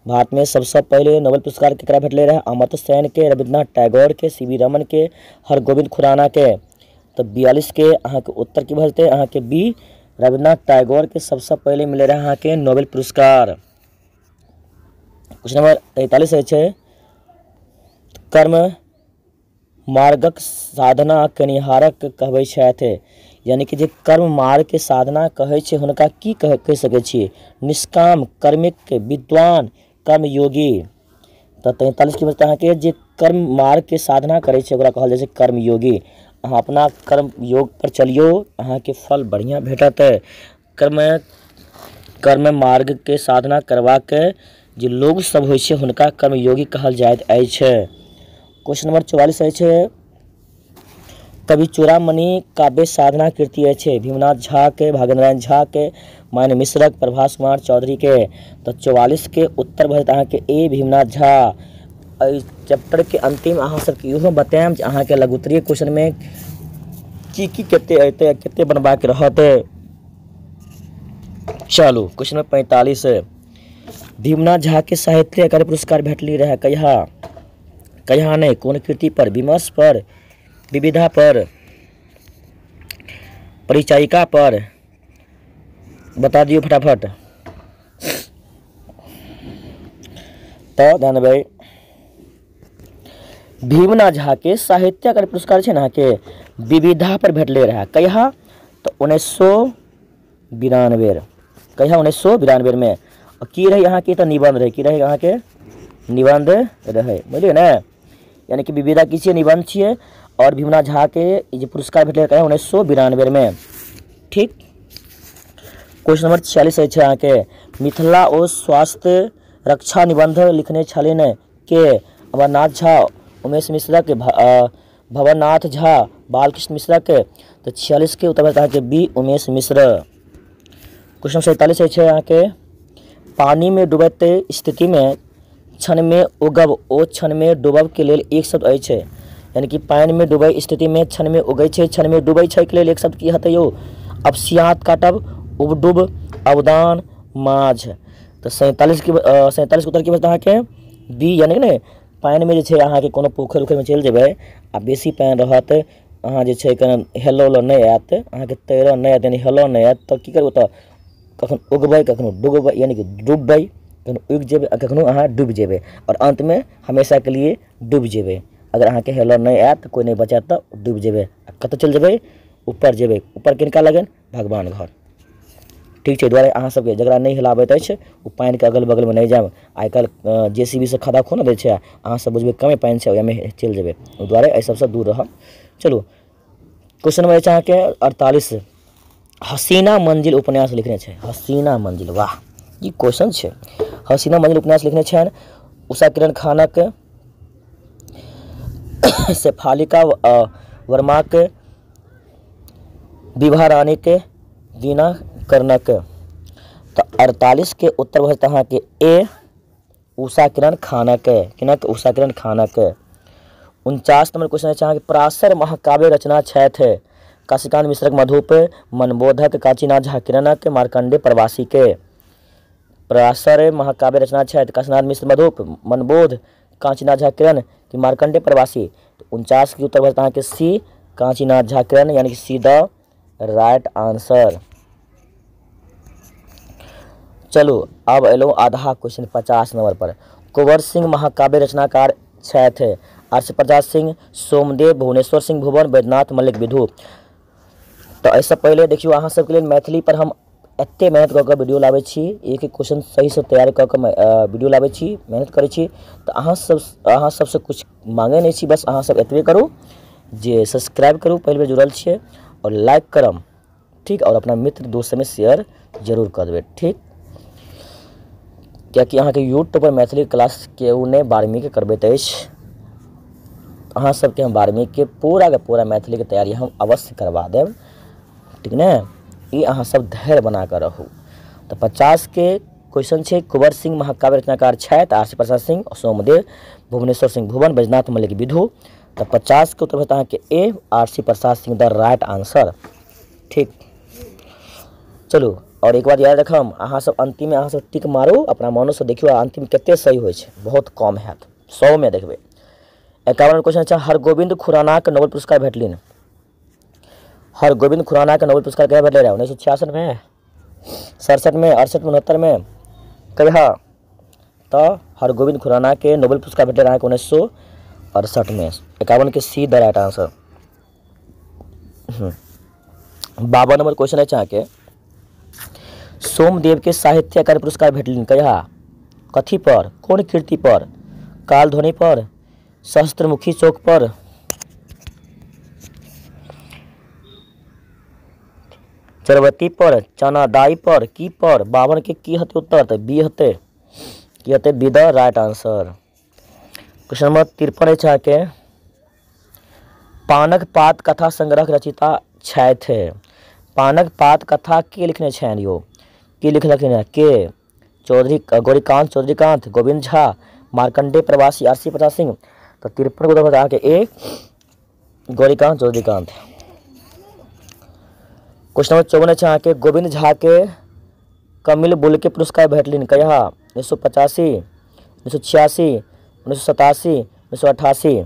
[SPEAKER 1] भारत में सबसे पहले नोबेल पुरस्कार केकरा भेटले रहे, अमर्त्य सेन के, रविन्द्रनाथ टैगोर के, सी.वी. रमन के, हरगोविंद खुराना के। तो 42 के अहाँके उत्तर की भऽ जेतै अहाँके बी, रविन्द्रनाथ टैगोर के सबसे पहले मिले रहे अहाँके नोबेल पुरस्कार। क्वेश्चन नंबर 43 अछि कर्म मार्गक साधना केनिहारक कहबै छथि, यानी कि जे कर्म मार्ग के साधना कहै छै हुनका की कहि सकै छियै, निष्काम, कर्मिक, विद्वान, कर्मयोगी। तो 43 की बचतै अहाँके जे कर्म मार्ग के साधना करै छै ओकरा कहल जाइ छै कर्मयोगी। अहाँ अपना कर्म योग पर चलियो, अहाँ के फल बढ़िया भेटत। कर्म मार्ग के साधना करवा के जे लोग सब होइ छै हुनका कर्मयोगी कहल जाइत अछि। क्वेश्चन नंबर 44 अछि कवि चूड़ामणि काव्य साधना कृति अछि भीमनाथ झा के, भागेन्द्र झा के, मान्य मिश्रक, प्रभास कुमार चौधरी के। तो 44 के उत्तर भरत अहाँ के ए भीमनाथ झा। चैप्टर के अंतिम अहाँ सबके इहो बताएम जे अहाँ के लघुत्तरीय क्वेश्चन में की कते अयतै, कते बनबाक रहत। चलू क्वेश्चन नंबर 45 भीमनाथ झा के साहित्य अकादमी पुरस्कार भेटली रहे कहिया? कहिया नहीं, कोन कृति पर? विमर्श पर, विविधा पर, परिचायिका पर? बता दियो फटाफट। तो ध्यान देबै, भीमनाथ झा के साहित्य अकादमी पुरस्कार छै ना के विविधा पर भेटले रहे कहिया? तो 1992 कहिया? 1992 में। और की रही यहाँ के? तो निबंध रहे। की रहे यहाँ के? निबंध रहे, बुझलिए ना। यानी कि विविधा की छियै? निबंध छियै। और भीमनाथ झा के जो पुरस्कार भेटले रहे 1992 में। ठीक। क्वेश्चन नंबर 46 है यहाँ के मिथिला और स्वास्थ्य रक्षा निबंध लिखने छलिन के? अमरनाथ झा, उमेश मिश्रा के, भवनाथ झा, बालकृष्ण मिश्रा के। तो 46 के उत्तर यहाँ के बी उमेश मिश्र। क्वेश्चन 47 है यहाँ के पानी में डूबते स्थिति में क्षण में उगब ओ क्षण में डूबब के लेल एक शब्द अछि। यानी कि पानी में डूबै स्थिति में क्षण में उगै छै, क्षण में डूबै छै के लेल एक शब्द की हेतै यौ? अपसियात काटब, उबडुब, अवदान, माझ। तो 47 के उत्तर की बता के बी। यानी कि ने पानी में जे छै अहाँ के कोनो पोखर उखर में चलि जेबै आ बेसी पानी रहत, अहाँ जे छै हेलऽ नहीं आयत, अहाँ के तैरऽ नहीं आयत, यानी हेलऽ नहीं आयत, तो की करबै? तो कखन उगबै, कखनो डूबबै, यानी कि डूबबै, कखनो उगि जेबै, कखनो अहाँ डूबि जेबै, और अंत में हमेशा के लिए डूबि जेबै। अगर अहाँ के हेलऽ नहीं आयत, कोई नहीं बचायत, तो डूबि जेबै। कतऽ चलि जेबै? ऊपर जेबै। ऊपर किनका लगन? भगवान घर। ठीक है। द्वारे अहाँ सबके जकरा नहीं हिलाबैत अछि ओ पानि के अगल बगल में नहीं जायब। आइ काल्हि JCB से खदा खोन दै छै, अहाँ सब बुझबै कमे पानि छै ओहिमे चलि जेबै, ओहि दुआरे एहि सबसँ दूर रहब। चलू क्वेश्चन नंबर अछि अहाँके 48 हसीना मंजिल उपन्यास लिखने छै। हसीना मंजिल, वाह ई क्वेश्चन छै। हसीना मंजिल उपन्यास लिखने छनि उषा किरण खानक, शेफालिका वर्माक, विभा रानीक, दीना कर्णक। तो 48 के उत्तर भरत अहाँ के ए उषा किरण खानक। किनक? उषा किरण खानक। 49 नंबर क्वेश्चन है अहाँके पराशर महाकाव्य रचना छथि काशीकांत मिश्रक, मधुप, मनबोधक, काशीनाथ झा किरणक, मार्कंडेय प्रवासी के। पराशर महाकाव्य रचना छथि काशीनाथ मिश्र, मधुप, मनबोध, काशीनाथ झा किरण कि मार्कंडेय प्रवासी? तो 49 के उत्तर भरत अहाँ के सी काशीनाथ झा किरण, यानी कि सी द राइट आंसर। चलो अब एलो आधा क्वेश्चन 50 नंबर पर। कुंवर सिंह महाकाव्य रचनाकार छथि आरसी प्रसाद सिंह, सोमदेव, भुवनेश्वर सिंह भुवन, बैद्यनाथ मल्लिक विधु। तो ऐसा पहले देखियो अहाँ सबके लिए मैथिली पर हम एते मेहनत कऽ के वीडियो लाबै छी, एक एक क्वेश्चन सही से तैयार कऽ के वीडियो लाबै छी, मेहनत करै छी। तो अहाँ सबसे कुछ मांगे नहीं छी, बस अहाँ सब एतबे करू जे सब्सक्राइब करू, पहले बेर जुड़ल छियै, और लाइक करम, ठीक, और अपना मित्र दोस्त में शेयर जरूर कर देबै, ठीक। कियाकि अहाँ के यूट्यूब पर मैथिली क्लास केओ नहीं 12वीं के करबैत अछि, अहाँ सबके हम 12वीं के पूरा मैथिली के तैयारी हम अवश्य करवा देब, ठीक ने। ये अहाँ सब धैर्य बना कर रहू। तो 50 के क्वेश्चन छे कुंवर सिंह महाकाव्य रचनाकार छथि आरसी प्रसाद सिंह, सोमदेव, भुवनेश्वर सिंह भुवन, बैद्यनाथ मल्लिक विधु। तो 50 के उत्तर अहाँ के A Arsi Prasad Singh the right answer, ठीक। चलू और एक बार याद रखम, अहाँ सब अंतिम में अहाँ सब टिक मारू, अपना मनो से देखियो अंतिम कते सही होइ छै, बहुत कम हैत, 100 में देखबै। 51 क्वेश्चन अच्छा हरगोविंद खुराना के नोबेल पुरस्कार भेटलिन। हरगोविंद खुराना के नोबेल पुरस्कार कहिया भेटले रहे? 1966 में, 67 में, 68 में, 69 में, कहिया? तो हरगोविंद खुराना के नोबेल पुरस्कार भेटले रहे 1968 में। 51 के see the right answer. 52 number question है चाह के सोमदेव के साहित्य अकादमी पुरस्कार भेटलिन कहिया? कथी पर? कौन कृति पर? काल ध्वनि पर, सहस्त्रमुखी चौक पर, चरवती पर, चनादाई पर, की पर, 52 के की हते उत्तर तो बी हते, की हते B the right answer. Question number 53 है के पानक पात कथा संग्रह के रचिता छथि। पानक पात कथा के लिखने छनि यो, के लिखलखिन के चौधरी गौरीकांत चौधरीकांत, गोविंद झा, मार्कंडेय प्रवासी, आरसी प्रसाद सिंह। तो 53 को बता के ए गौरीकांत चौधरीकांत। क्वेश्चन नंबर 54 है के गोविंद झा के कमिल बुल्के पुरस्कार भेटलिन कहिया 1985, 1986, 1987, 1988।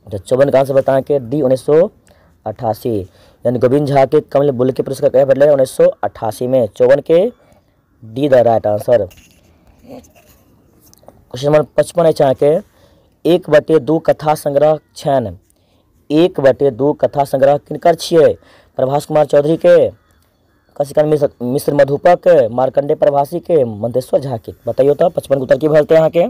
[SPEAKER 1] तो 54 का आंसर बताएं कि डी 1988, यानी गोविंद झा के कमल बुल्के पुरस्कार कहिया भेटले 1988 में। 54 के D the right answer. Question number 55 है के 1/2 कथा संग्रह छनि। 1/2 कथा संग्रह किनकर छियै? प्रभास कुमार चौधरी के, कशिकांत मिश्र मधुपक, मार्कंडेय प्रवासी के, मंतेश्वर झा के। बताइयो तो 55 के उत्तर की भरते यहाँ के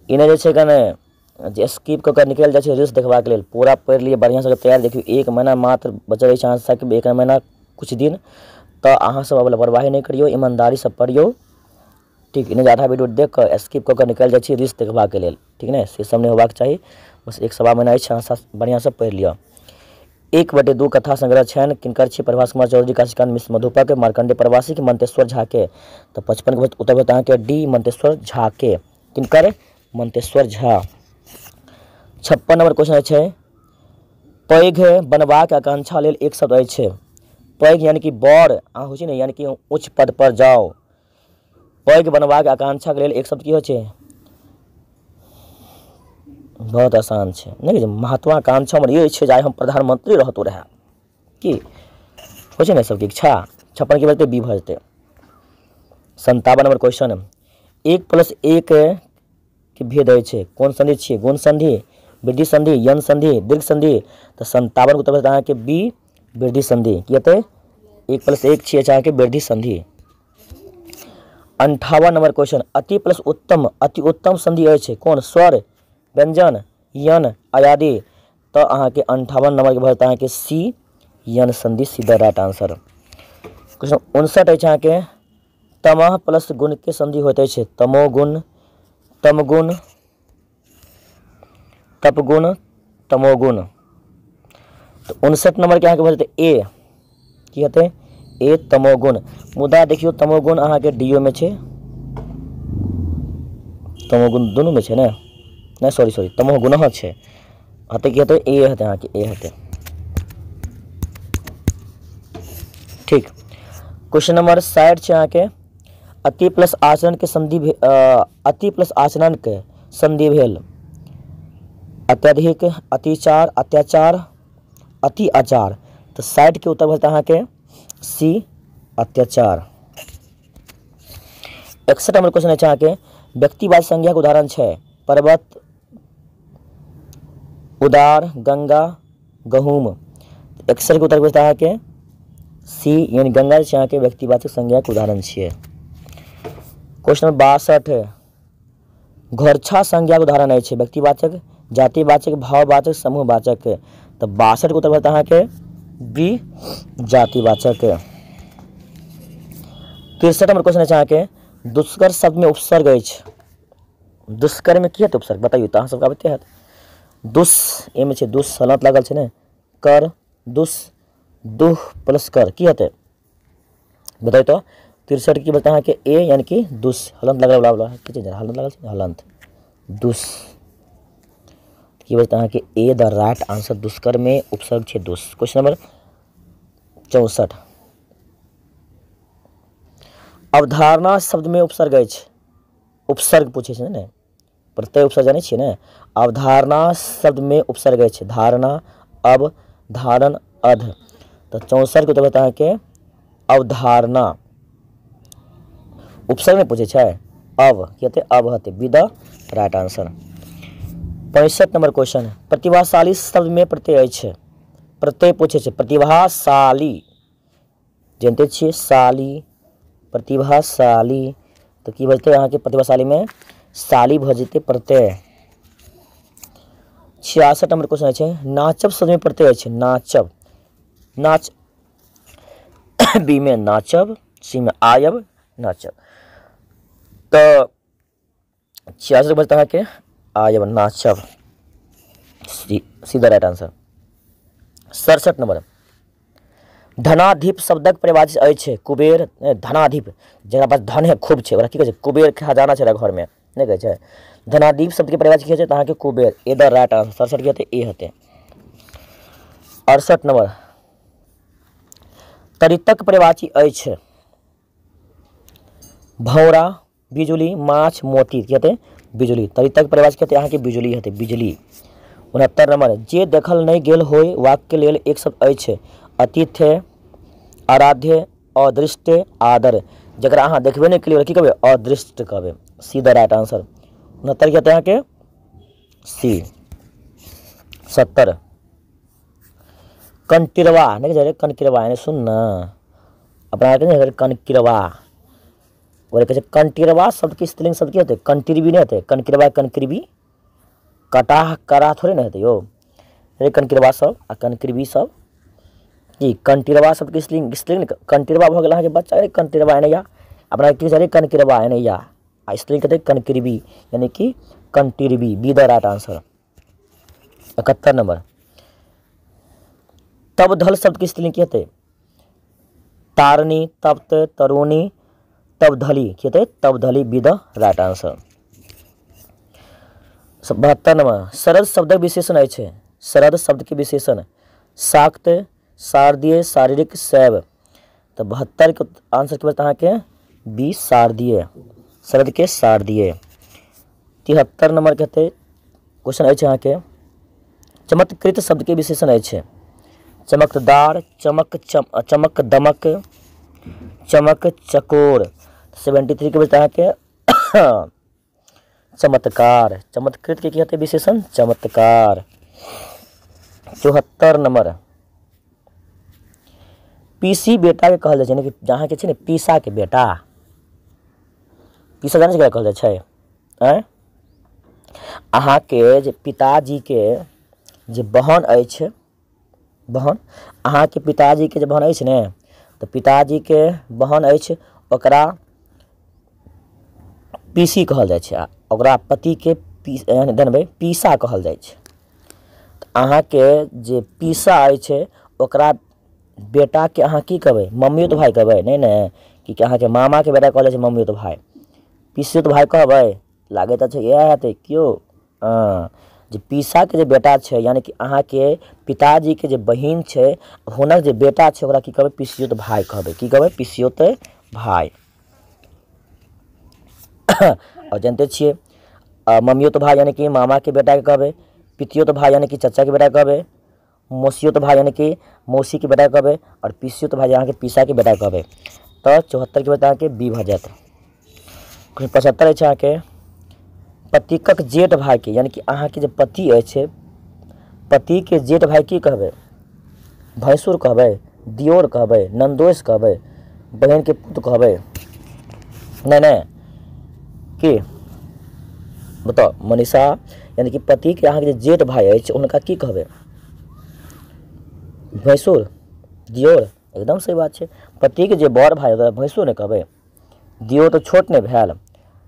[SPEAKER 1] इन्हें जे छै कने जे स्किप कऽ के निकल जाइ छै रील्स देखबा के लेल पूरा पढ़ि लिए बढ़िया से तैयार। देखियो 1 महीना मात्र बचल अछि अहाँ सबके, 1 महीना कुछ दिन। तो अहाँ सब अब लापरवाही नहीं करियो, ईमानदारी से पढ़ियो, ठीक। इन्हें आधा वीडियो देख कर स्किप कऽ के निकल जाइ छै रील्स देखबा के लेल, ठीक ने। से सब नहीं होबाक चाहिए, बस 1 सवा महीना अछि अहाँ बढ़िया से पढ़ि लिअ। 1/2 कथा संग्रह छनि किनकर छी? प्रभास कुमार चौधरी, कशिकांत मिश्र मधुपक, मार्कंडेय प्रवासी के, मंतेश्वर झा के। तो 55 के उत्तर बता के डी मंतेश्वर झा के। किनकर? मंतेश्वर झा। 56 नंबर क्वेश्चन है पैघ बनबाक आकांक्षा लेल एक शब्द अछि। पैघ यानी कि बड़ अहाँ होइ छै ने, यानी कि उच्च पद पर जाओ। पैघ बनबाक आकांक्षा के लेल एक शब्द की होइ छै? बहुत आसान है, नहीं महत्वाकांक्षा हमर ये छै जे हम प्रधानमंत्री रहतो रहे की हो छै ने सबके इच्छा। 56 की बजते बी भ जेतै। 57 नंबर क्वेश्चन 1+1 के भेद है कौन संधि छे? गुण संधि, वृद्धि संधि, यन संधि, दीर्घ संधि। तो 57 को उत्तर अहाँ के बी वृद्धि संधि की हेतै? 1+1 छे अहाँ के वृद्धि संधि। 58 नंबर क्वेश्चन अति प्लस उत्तम, अति उत्तम संधि है कौन? स्वर, व्यंजन, यन, आयादी। तो अहाँ के 58 नंबर के भरता है कि सी यन संधि, सीधा राइट आंसर। क्वेश्चन 59 है अहाँ के तमह प्लस गुण के संधि होते है तमोगुण, तमगुण, तपगुण, तमोगुण। तो 59 नंबर के अहाँ के भरते ए की हेतै? ए तमोगुण। मुदा देखियो तमोगुण अहाँ के डीओ में छे, तमोगुण दोनों में छे ना, नहीं सॉरी तमोगुण छे हते की हेतै? ए हेतै अहाँ के ए हेतै, ठीक। क्वेश्चन नंबर 60 छे अहाँ के अति प्लस आचरण के संधि अति प्लस आचरण के संधि भेल अत्यधिक, अतिचार, अत्याचार, अति आचार। तो 60 के उत्तर बचता है के सी अत्याचार। 61 नंबर क्वेश्चन है अहाँ के व्यक्तिवाची संज्ञा के उदाहरण है पर्वत, उदार, गंगा, गहूम। 61 के उत्तर बचता है के सी यानी गंगा अहाँ के व्यक्तिवाचक संज्ञा के उदाहरण है। क्वेश्चन नंबर 62 घोरछा संज्ञा के उदाहरण है व्यक्तिवाचक, जातिवाचक, भाववाचक, समूहवाचक। तो 62 के उत्तर बचता है के बी जातिवाचक। 63 नंबर क्वेश्चन है अहाँ के दुष्कर शब्द में उपसर्ग अछि। दुष्कर में की हेतै उपसर्ग बताइयो तो अहाँ सबके आबते हैत। दुस ए में छे दुस हलंत लागल छे ने, कर, दुस, दुह प्लस कर की हेतै बताइयो तो। 63 की बता है कि ए यानी कि दुस हलंत लागल वाला की चीज हलंत लागल छे हलंत दुस की बता है कि ए द राइट आंसर। दुष्कर में उपसर्ग छे दुस। क्वेश्चन नंबर 64 अवधारणा शब्द में उपसर्ग अछि। उपसर्ग पूछे छे ने, प्रत्यय उपसर्ग जाने छे ने। अवधारणा शब्द में उपसर्ग अछि धारणा, अब, धारण, अध। तो 64 को तो बता है कि अवधारणा उपसर्ग में पूछे छे अब कहते अब हते B the right answer. 65 number question प्रतिभाशाली शब्द में प्रत्यय अछि। प्रत्यय पूछे छे प्रतिभाशाली जानते छे शाली, प्रतिभाशाली। तो की बजते यहाँ के प्रतिभाशाली में शाली भ जेते प्रत्यय। 66 नंबर क्वेश्चन है नाचब शब्द में प्रत्यय है नाचब। नाच बी में नाचब, सी में आयब नाचब। तो 66 बचता है कि आयब नाचब, सीधा राइट आंसर। 67 नंबर, धनाधिप शब्दक परिभाषित अछि कुबेर। धनाधिप जकरा पास धन है खूब छै, ओकरा की कहै छै, कुबेर खजाना छै घर में, नहीं कहै छै। धनाधिप शब्द के परिभाषित की छै तऽ अहाँके कुबेर, ए द राइट आंसर। 67 के हेतै ए हेतै। 68 नंबर, तरितक परिभाषित अछि भौरा, बिजुली, माछ, मोती, की हेतै बिजुली। तरितक परिभाषित हेतै अहाँके बिजुली हेतै, बिजली। 69 नंबर, जे देखल नहीं गेल होय वाक्य लेल एक शब्द अछि अतिथ्य, आराध्य, अदृष्ट, आदर। जकरा अहाँ देखबे नहीं केलिए की कहबै, अदृष्ट कहबै, सीधा राइट आंसर। 69 के हेतै अहाँके सी। 70, कनकिरवा, नहीं कहै छै कनकिरवा, यानी सुन न अपना के कनकिरवा, बोले कहै छै कनटिरवा शब्द के स्त्रीलिंग शब्द की हेतै, कनटिरबी नहीं हेतै, कनकिरवा कनकिरबी, कटाह करा थोड़े ना हेतै यो, कनकिरवा सब आ कनकिरबी सब जी। कनटिरवा शब्द के स्त्रीलिंग कनटिरवा भऽ गेल अहाँके बच्चा, कनटिरवा एनैया, अपना की छै कनकिरवा एनैया, आ स्त्रीलिंग कहतै कनकिरबी, यानी कि कनटिरबी, B the right answer. 71 number, तबधल शब्द की स्त्रीलिंग की हेतै, तारनी, तप्त, तरुणी, तबधली, की हेतै तबधली, B the right answer. 72 number, शरद शब्दक विशेषण अछि, शरद शब्द के विशेषण शाक्त, शारदीय, शारीरिक, शैव। तो 72 के आंसर की बचता अहाँके बी शारदीय, शरद के शारदीय। 73 नंबर के हेतै क्वेश्चन अछि अहाँके चमत्कृत शब्द के विशेषण अछि चमकदार, चमक दमक, चमक चकोर। 73 के बचता अहाँके चमत्कार, चमत्कृत के की हेतै विशेषण चमत्कार। 74 नंबर, पीसी बेटा के कहल जाइ छै, जहाँ के छै ने पीसा के बेटा, पीसा जानै छै कहल जाइ छै। अहाँ के जे पिताजी के जे बहन अछि, बहन अहाँ के पिताजी के जे बहन अछि ने, तो पिताजी के बहन अछि ओकरा पीसी कहल जाइ छै, ओकरा पति के जानबै पीसा कहल जाइ छै। अहाँ के जे पीसा अछि ओकरा बेटा के अहाँ की कहबै, मम्मियोत भाई कहबै, नहीं ने कि अहाँ के मामा के बेटा कहल जाइ छै मम्मियोत भाई, पीसियोत भाई कहबै, लागैत अछि इएह हेतै क्यों। जे पीसा के जे बेटा छै, यानी कि अहाँ के पिताजी के जे बहिन छै हुनक जे बेटा छै ओकरा की कहबै पीसियोत भाई कहबै, की कहबै पीसियोत भाई। और जानते छियै मम्मियोत भाई यानी कि मामा के बेटा के कहबै, पितियोत भाई यानी कि चाचा के बेटा कहबै, मौसियोत भाई यानी कि मौसी के बेटा कहबै, और पीसियोत भाई यहाँ के पीसा के बेटा कहबै। तो 74 के बेटा के बी भऽ जायत। 75 अछि अहाँ के पतिकक जेठ भाई के, यानी कि अहाँ के जे पति अछि, पति के जेठ भाई की कहबै, भैंसुर कहबै, दियोर कहबै, नंदोस कहबै, बहन के पुत्र कहबै, नहीं की बताओ मनीषा, यानी कि पति के अहाँ के जे जेठ भाई अछि उनका की कहबै, भैंसुर, दियोर, एकदम सही बात छै। पति के जे बड़ भाई ओकरा भैंसुर ने कहबै, दियोर तो छोट नहीं भेल,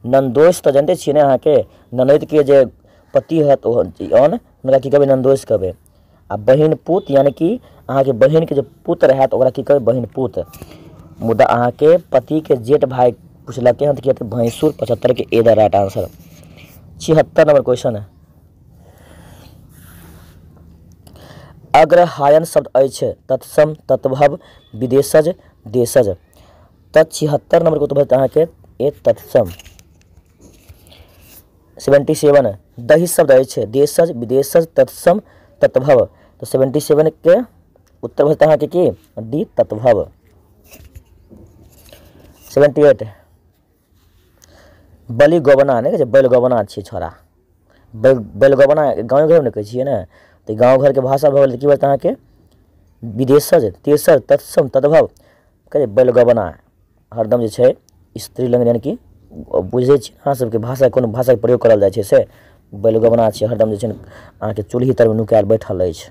[SPEAKER 1] नंदोस तो जानते छियै ने अहाँ के ननद के जे पति हैत हुनका की कहबै नंदोस कहबै, आ बहिन पुत यानी कि अहाँ के बहिन के जे पुत्र हैत ओकरा की कहबै बहिन पुत। मुदा अहाँ के पति के जेठ भाई पूछलकै हन कि भैंसुर। 75 के A the right answer. 76 number question है, अग्रहायन शब्द अछि तत्सम, तत्भव, विदेशज, देशज। 76 नंबर को तो बताते अहाँ के ए तत्सम। 77 दही शब्द अछि देशज, विदेशज, तत्सम, तत्भव। तो 77 के उत्तर बताते अहाँ के की डी तत्भव। 78 बलि गबना, नहीं बैल गबना छी छोरा, बैल गबना गाँव घर में कहै छियै ने, तो गाँव घर के भाषा भऽ गेल की बता अहाँ के विदेशज, तेसर, तत्सम, तद्भव, कहे बैल गबना हरदम जे छै स्त्रीलिंग, यानी कि बुझै छी अहाँ सबके भाषा कोनो भाषा के प्रयोग करल जाइ छै से बैल गबना छै, हरदम जे छै अहाँ के चूल्ही तर में नुकायल बैठल अछि।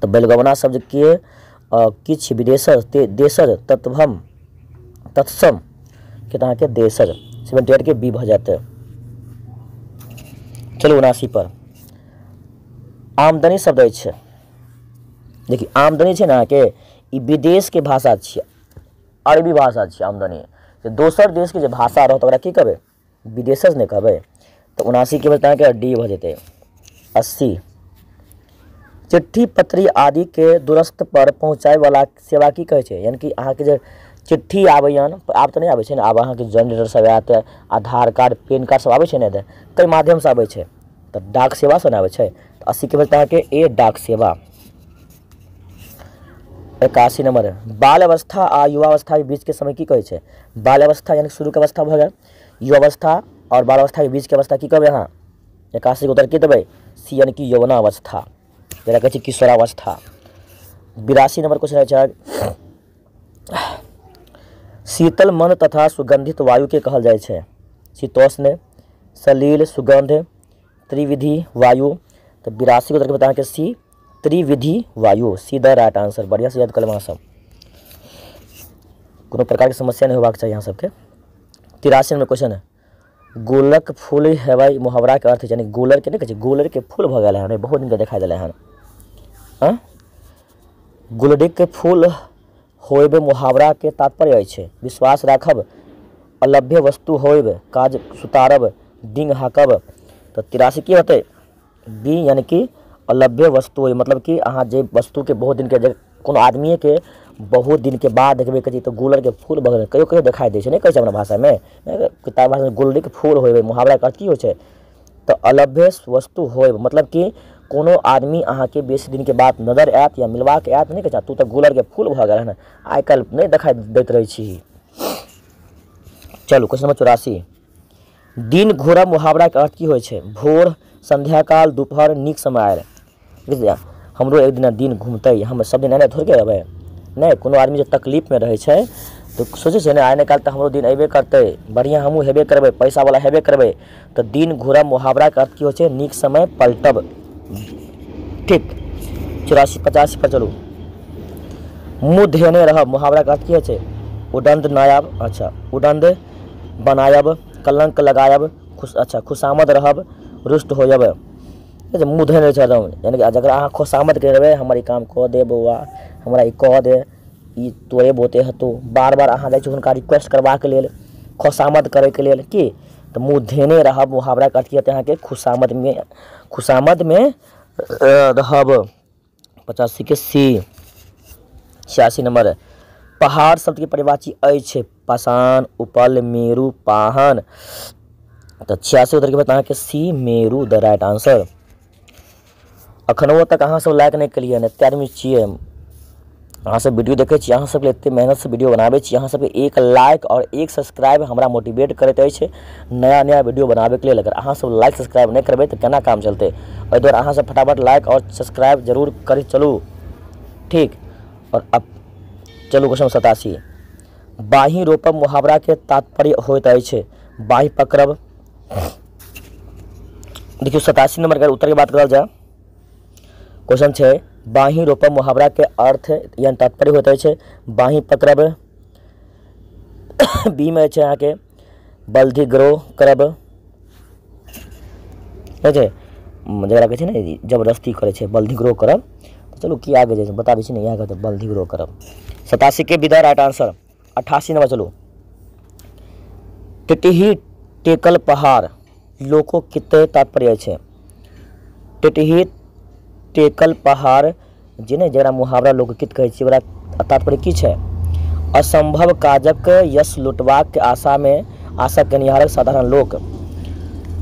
[SPEAKER 1] तो बैल गबना शब्द के किछ विदेशर देशर तत्सम के तरह के देशर 78 के बी भ जाते। चलो 79 पर आमदनी शब्द है। देखिए आमदनी है ना के विदेश के भाषा है, अरबी भाषा है आमदनी। तो दोसर देश के जो भाषा रहो तो की कहबे विदेशज नहीं कहबे। तो 79 के बता के डी भ जेते। 80 चिट्ठी पत्री आदि के दूरस्थ पर पहुँचाए वाला सेवा की कहे छै। यानी कि अहाँ के जो चिट्ठी आबैयन आब तो नहीं आबै छै ने, आब अहाँ के जनरेटर सब आयत, आधार कार्ड पैन कार्ड सब आबै छै ने, कई माध्यम से आबै छै। तो डाक सेवा से आबै छै। तो 80 के बता के ए डाक सेवा। 81 नंबर बाल अवस्था आ युवावस्था के बीच के समय की कहे छै। बाल अवस्था यानी शुरू के अवस्था भ गेल, युवावस्था और बाल अवस्था के बीच के अवस्था की कहबे अहाँ। 81 के उत्तर की देबै सी यानी कि यौवनावस्था, जरा कहै छै किशोरावस्था। 82 नंबर क्वेश्चन है शीतल मंद तथा सुगंधित वायु के कहल जाय छै। शीतोष्ण, सलील, सुगंध, त्रिविधि वायु। तो 82 के उत्तर के बताना कि सी त्रिविधि वायु, सीधा राइट आंसर। बढ़िया से याद कर लेना सब, कोनो प्रकार की समस्या नहीं होबाक चाहिए यहाँ सबके। 83 नंबर क्वेश्चन है गोलक फूल हेवै मुहावरा के अर्थ यानी गोलर के नहीं कहै छै, गोलर के फूल भ गेल है, बहुत दिन के देखाई दिले हन। गुलड़ी के फूल होइब मुहावरा के तात्पर्य अछि विश्वास राखब, अलभ्य वस्तु होइब, काज सुतारब, डिंग हाकब। तो 83 की होते बी यानी कि अलभ्य वस्तु होइब, मतलब कि अहाँ जे वस्तु के बहुत दिन के कोनो आदमी के बहुत दिन के बाद देखबे करी तो गुलर के फूल भगल कहियो कहियो दिखाई दे छै, नहीं कहै छै अपना भाषा में, किताब भाषा में गुलड़ी के फूल होइब मुहावरा के अर्थ की होइ छै। तो अलभ्य वस्तु होइब मतलब कि कोनो आदमी अहाँ के बेसी दिन के बाद नजर आयत या मिलवाक आयत, नहीं कहै तू तो गुलर के फूल भ गेल है, आइ काल्हि नहीं दिखाई दैत रहै छी। चलू क्वेश्चन नंबर 84 दिन घोरब मुहावरा के अर्थ की होइ छै। भोर, संध्याकाल, दोपहर, नीक समय आयल। बुझलिए हमरो एक दिन घूमते, हम सब दिन एने थोड़े के अबै, नहीं कोनो आदमी जो तकलीफ में रहे छै तो सोचे छै ने आने काल तो हमरो दिन अबे करते, बढ़िया हमहूँ हेबे करबै, पैसा वाला हेबे करबै। तो दिन घोरब मुहावरा के अर्थ की होइ छै नीक समय पलटब। ठीक 84 85 पर चलू मुँह धेने रहब मुहावरा के अर्थ की होइ छै उदंड नायब, अच्छा उदंड बनायब, कलंक लगायब, खुशामद रहब, रुष्ट होयब। मुँह धेने छै यानी कि जकरा अहाँ खुशामद करबै हमर ई काम कऽ दे बौआ, हमरा ई कऽ दे, ई तोरे बोते हेतौ, बार बार अहाँ जाइ छी हुनका रिक्वेस्ट करबाक लेल, खुशामद करैके लेल की। तो मुँह धेने रहब मुहावरा के अर्थ की होतै अहाँके खुशामद में रहब। 85 के सी। 86 नंबर पहाड़ शब्द के परिवाची अछि पाषाण, उपल, मेरु, पाहन। तो 86 उत्तर के बताना कि सी मेरु द राइट आंसर। अखनो तक अहाँ सब लाइक नहीं करिए, एते आदमी छिए अहाँ सब वीडियो देखे छी, अहाँ सब एते मेहनत से वीडियो बनाबे छी, अहाँ सब एक लाइक और एक सब्सक्राइब हमरा मोटिवेट करैत अछि नया नया वीडियो बनाबे के लिए। अगर अहाँ सब लाइक सब्सक्राइब नहीं करबे तो केना काम चलते, एहि दुआरे अहाँ सब फटाफट लाइक और सब्सक्राइब जरूर करी चलू। ठीक और अब चलू क्वेश्चन 87 बाही रोपब मुहावरा के तात्पर्य होइत अछि बाही पकड़ब। देखियो 87 नंबर के उत्तर के बात करल जाए, क्वेश्चन छै बाही रोपब मुहावरा के अर्थ यानी तात्पर्य होइत अछि बाही पकड़ब। बी में छै अहाँके बल्धि ग्रोह करब, जकरा कहै छै ने जबरदस्ती करे छै बल्धि ग्रोह करब। तो चलू की आगे जाए बता दी ने, यहाँ कहते बल्धि ग्रोह करब। 87 के विदा राइट आंसर। 88 नंबर चलू टिटही टेकल पहाड़ लोको कितने तात्पर्य छै। टिटही टेकल पहाड़ जे ने जरा मुहावरा लोकगीत कहै छै, ओकरा तात्पर्य की छै असंभव काजक यश लुटबाक आशा में आशा केनिहारक साधारण लोक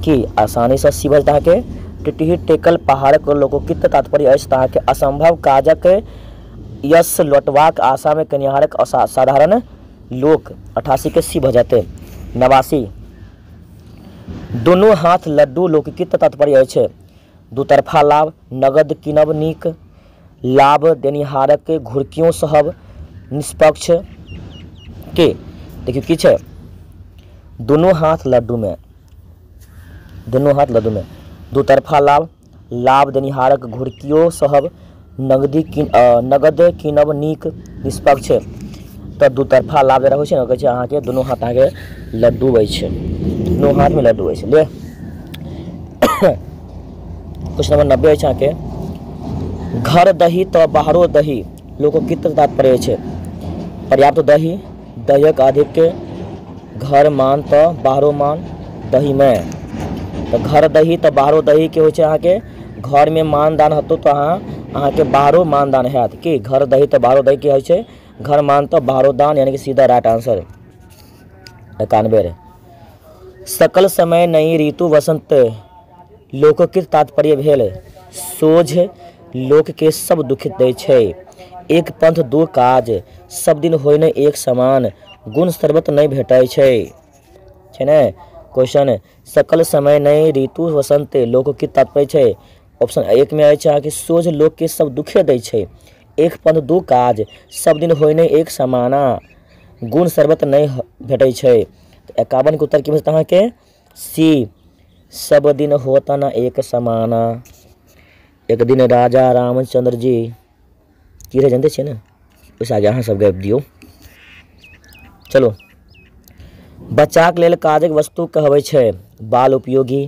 [SPEAKER 1] की आसानी से सी बजता के टिटही टेकल पहाड़क लोकगीत तात्पर्य अछि अहाँके असंभव काजक यश लुटबाक आशा में केनिहारक साधारण लोक। 88 के सी भजते। 89 दोनों हाथ लड्डू लोकगीत तात्पर्य अछि दुतरफा लाभ, नगद किनब नीक, लाभ देनिहारक के घुड़कियों सहब, निष्पक्ष के। देखियो की छै दोनों हाथ लड्डू में दुतरफा लाभ, लाभ देनिहारक घुड़कियों सहब, नगद कीनब नीक निष्पक्ष तऽ दुतरफा लाभ जरा होइ छै ने, कहै छै अहाँके दुनू हाथ अहाँके लड्डू होइ छै, दुनू हाथमे लड्डू होइ छै। ले क्वेश्चन नंबर 90 अछि अहाँके घर दही तऽ बाहरो दही लोकगीत तात्पर्य छै। पर्याप्त दही दहिक अधिक घर मान तऽ बाहरो मान दही में। तो घर दही तो बाहरो दही के होइ छै अहाँके घर में मानदान हतौ तो अहाँके बाहरो मानदान हैत कि घर दही तो बाहरो दही के होइ छै घर मान तो बाहरो दान, यानी कि सीधा राइट आंसर 91। सकल समय नई ऋतु वसंत लोककृत तात्पर्य भेल सोझ लोक के सब दुखित दै छै। एक पंथ दो काज सब दिन होइ न एक समान गुण सर्वत नहीं भेटै छै ने। क्वेश्चन सकल समय नई ऋतु वसंत लोककृत तात्पर्य छै। ऑप्शन 1 में अछि अहाँके सोझ लोक के सब दुखे दै छै। एक पंथ दू काज सब दिन होइ नहि एक समाना गुण सर्वत नहीं भेटै छै। 51 के उत्तर की बचता अहाँके सी सब दिन होता ना एक समाना। एक दिन राजा रामचंद्र जी की रहे जानते छियै ने, ओहिसँ आगे अहाँ सब गपि दियौ। चलो बच्चाक लेल काजक वस्तु कहबै छै बाल उपयोगी,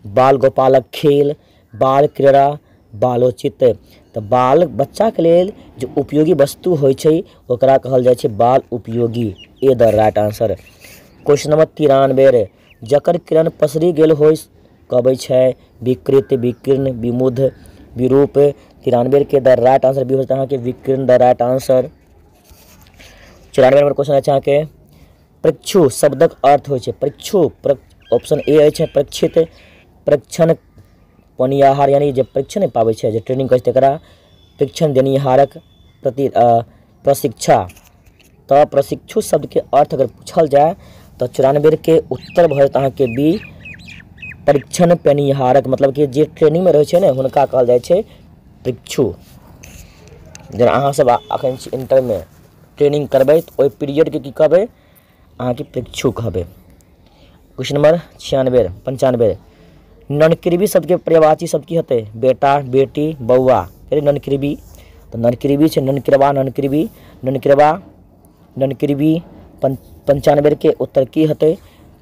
[SPEAKER 1] बाल गोपालक खेल, बाल क्रीड़ा, बालोचित। तऽ बाल बच्चाके लेल जे उपयोगी वस्तु होइ छै ओकरा कहल जाइ छै बाल उपयोगी, A the right answer. Question number 93 जकर किरण पसरी गेल होइ कहबै छै विकृत, विकीर्ण, विमुद्ध, विरूप। 93 के द राइट आंसर भी होता है कि विकीर्ण the right answer. 94 number question है अहाँके प्रक्षु शब्दक अर्थ होइ छै प्रक्षु। ऑप्शन ए अछि प्रक्षित, प्रक्षण पनियाहार, यानी जे परीक्षण नहीं पाबै छै जे ट्रेनिंग कहै छै तकरा परीक्षण देनिहारक प्रशिक्षा। तऽ प्रशिक्षु शब्द के अर्थ अगर पूछल जाए तो 94 के उत्तर भऽ जायत अहाँके बी परीक्षण पेनिहारक, मतलब कि जे ट्रेनिंग में रहै छै ने हुनका कहल जाइ छै प्रशिक्षु। जेना अहाँ सब अखन इंटर में ट्रेनिंग करबै तऽ ओहि पीरियड के की कहबै अहाँके प्रशिक्षु कहबै। क्वेश्चन नंबर 95 ननकृबी शब्द के पर्यायवाची शब्द की हेतै बेटा, बेटी, बौआ। ननकृबी तो ननकृबी छै ननकृबा, ननकृबी, ननकृबा, ननकृबी। 95 के उत्तर की हेतै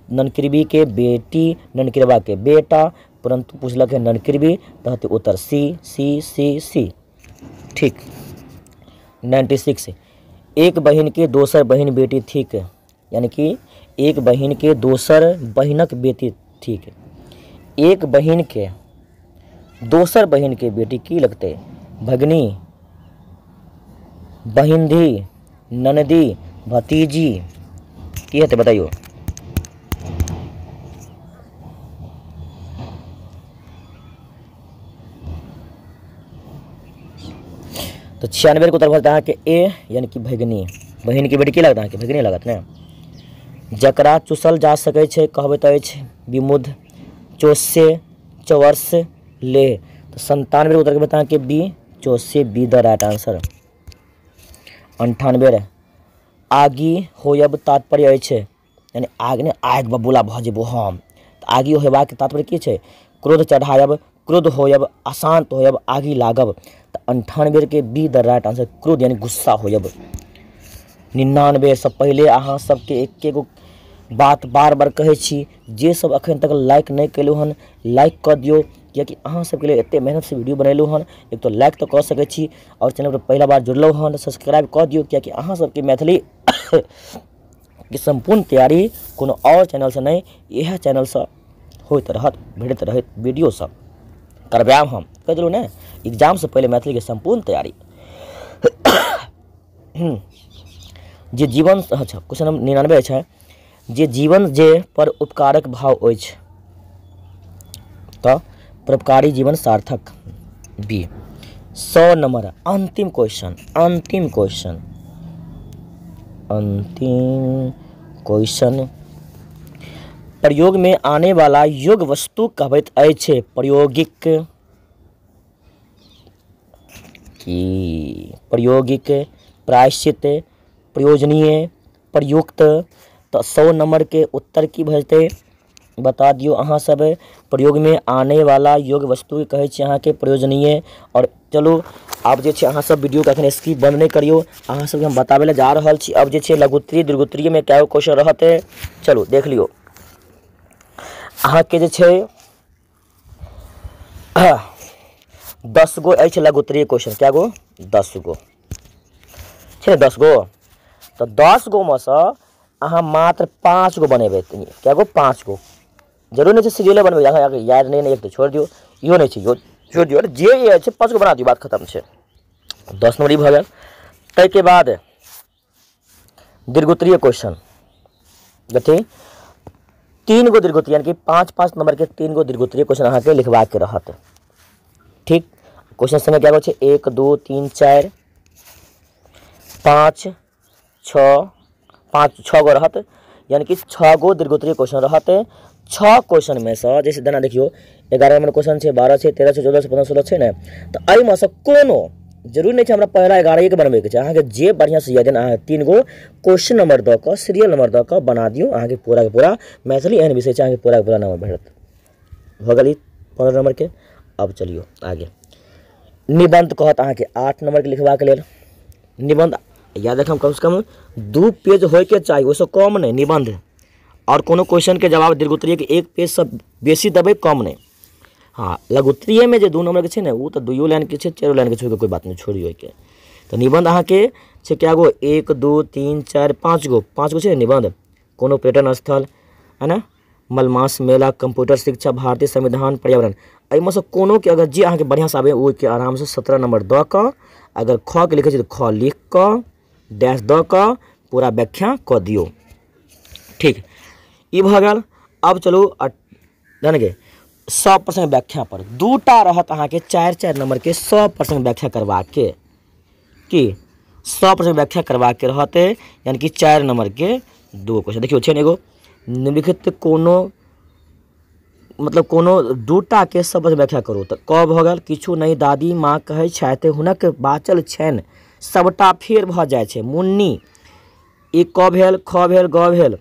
[SPEAKER 1] ननकृबी के बेटी, ननकृबा के बेटा, परंतु पूछलक है ननकृबी तो हेतै उत्तर सी सी सी सी। ठीक। 96 एक बहिन के दोसर बहिन बेटी थिक, यानी कि एक बहिन के दोसर बहिनक बेटी थिक। एक बहिन के दोसर बहिन के बेटी की लगतै भगनी, बहिंधी, ननदी, भतीजी की हेतै बताइयो। तो 96 को उत्तर भरता है कि ए यानी कि भगनी। बहिन की बेटी की लगता है कि भगनी लगत ने। जकरा चूसल जा सकै छै कहबैत अछि विमुद्ध, चोस्य, चवर्ष, ले। तो 97 को उत्तर बता कि बी चोस्य, बी द राइट आंसर। 98 आगि होयब तात्पर्य अछि यानी आग ने आगि बबूला भऽ जेबो हम। आगि होयबाक तात्पर्य की छै क्रोध चढ़ायब, क्रोध होयब, अशांत होयब, आगि लागब। तो 98 के बी द राइट आंसर क्रोध यानी गुस्सा होयब। 99 से पहले अहाँ सबके एक गो बात बार बार कहै छी जे सब अखन तक लाइक नहीं कैलू हन लाइक कऽ दियौ, कियाकि अहाँ सबके लिए एते मेहनत से वीडियो बनेलू हन। एक तो लाइक तो कऽ सकै छी और चैनल पर पहला बार जुड़लौ हन सब्सक्राइब कऽ दियौ, कियाकि अहाँ सबके मैथिली के संपूर्ण तैयारी कोनो और चैनल से नहीं यह चैनल से होइत रहत, भेटैत रहत वीडियो सब करबायब हम। कह देलू ने एग्जाम से पहले मैथिली के संपूर्ण तैयारी। जे जीवन अच्छा क्वेश्चन नंबर 99 छै जे जीवन जे पर उपकारक भाव अछि तो परोपकारी जीवन सार्थक बी। 100 नंबर अंतिम क्वेश्चन प्रयोग में आने वाला योग वस्तु कहबैत अछि प्रायोगिक की प्रायोगिक, प्रायश्चित, प्रयोजनीय, प्रयुक्त। तो 100 नंबर के उत्तर की भजते बता दियो अहाँ सब प्रयोग में आने वाला योग्य वस्तु कहे छी अहाँ के प्रयोजनीय। और चलो आब जे अहाँ सब वीडियो के अखन स्किप बंद नहीं करियो, अहाँ सब हम बताबे ला जा रहल छी। अब जे लघुत्तरीय दीर्घोत्तरीय में क्या क्वेश्चन रहते चलो देख लियो। अहाँ के जे 10 गो अछि लघुत्तरीय क्वेश्चन, क्या गो 10 गो छै, 10 गो। तो 10 गो में से अहाँ मात्र 5 गो बनेबे, क्या गो 5 गो। जरूर नहीं सीरियल बनबे, याद नहीं एक तो छोड़ दियो, इहो नहीं यो छोड़ दियो, जे ये 5 गो बना दियो, बात खत्म है। 10 नंबर भ गया। तै के बाद दीर्घोत्तरीय क्वेश्चन कथी 3 गो दीर्घोत्तरीय यानी कि 5-5 नंबर के 3 गो दीर्घोत्तरीय क्वेश्चन अहाँ के लिखवा के रहत। ठीक, क्वेश्चन संगे क्या हो 1 2 3 4 5 6 गो रहत, यानी कि 6 गो दीर्घोत्तरीय क्वेश्चन रहते। 6 क्वेश्चन में से जैसे देना देखियो 11 नंबर क्वेश्चन है, 12 है, 13 है, 14 है, 15 16 है ना। तो अई में से कोनो जरूर नहीं हमरा पहला 11 के बनबे के अहाँ के जे बढ़िया से याद है 3 गो क्वेश्चन नंबर द के सीरियल नंबर द के बना दियो। अहाँ के पूरा के पूरा मैथिली एहन विषय अहाँ के पूरा के पूरा नंबर भेटत। हो गई 15 नंबर के। अब चलियो आगे। निबंध कहत अहाँ के 8 नंबर के लिखवा के लेल। निबंध याद रखम कम से कम 2 पेज होय के चाहिए, ओसे कम नहीं निबंध। और कोनो क्वेश्चन के जवाब दीर्घोत्तरीय के 1 पेज से बेसी देबे, कम नहीं। हाँ, लघुत्तरीय में जो 2 नंबर के ना वो तो 2 लाइन के 4 लाइन के छोड़ के कोई बात नहीं, छोड़ियो के। तो निबंध अहाँ के क्या गो 1 2 3 4 5 गो छे निबंध। कोनो पर्यटन स्थल है ना, मलमास मेला, कंप्यूटर शिक्षा, भारतीय संविधान, पर्यावरण। एहिमे से कोनो के अगर जे अहाँ के बढ़िया से आवे वो के आराम से 17 नंबर द के, अगर ख के लिखे तो ख लिख के डैश द के पूरा व्याख्या क दियो। ठीक, ई भ गेल। अब चलो जान के 100% व्याख्या पर 2टा रहत अहाँ के 4-4 नंबर के 100% व्याख्या करवा के, कि 100% व्याख्या करवा के रहते, यानी कि 4 नंबर के 2 क्वेश्चन। देखियो छे एगो निम्नलिखित कोनो मतलब कोनो 2टा के 100% व्याख्या करू। तो क भ गेल किछु नहीं दादी माँ कहै छथि हुनक बाचल छनि सबटा फेर भ जाय छै मुन्नी। ई क भेल, ख भेल, ग भेल,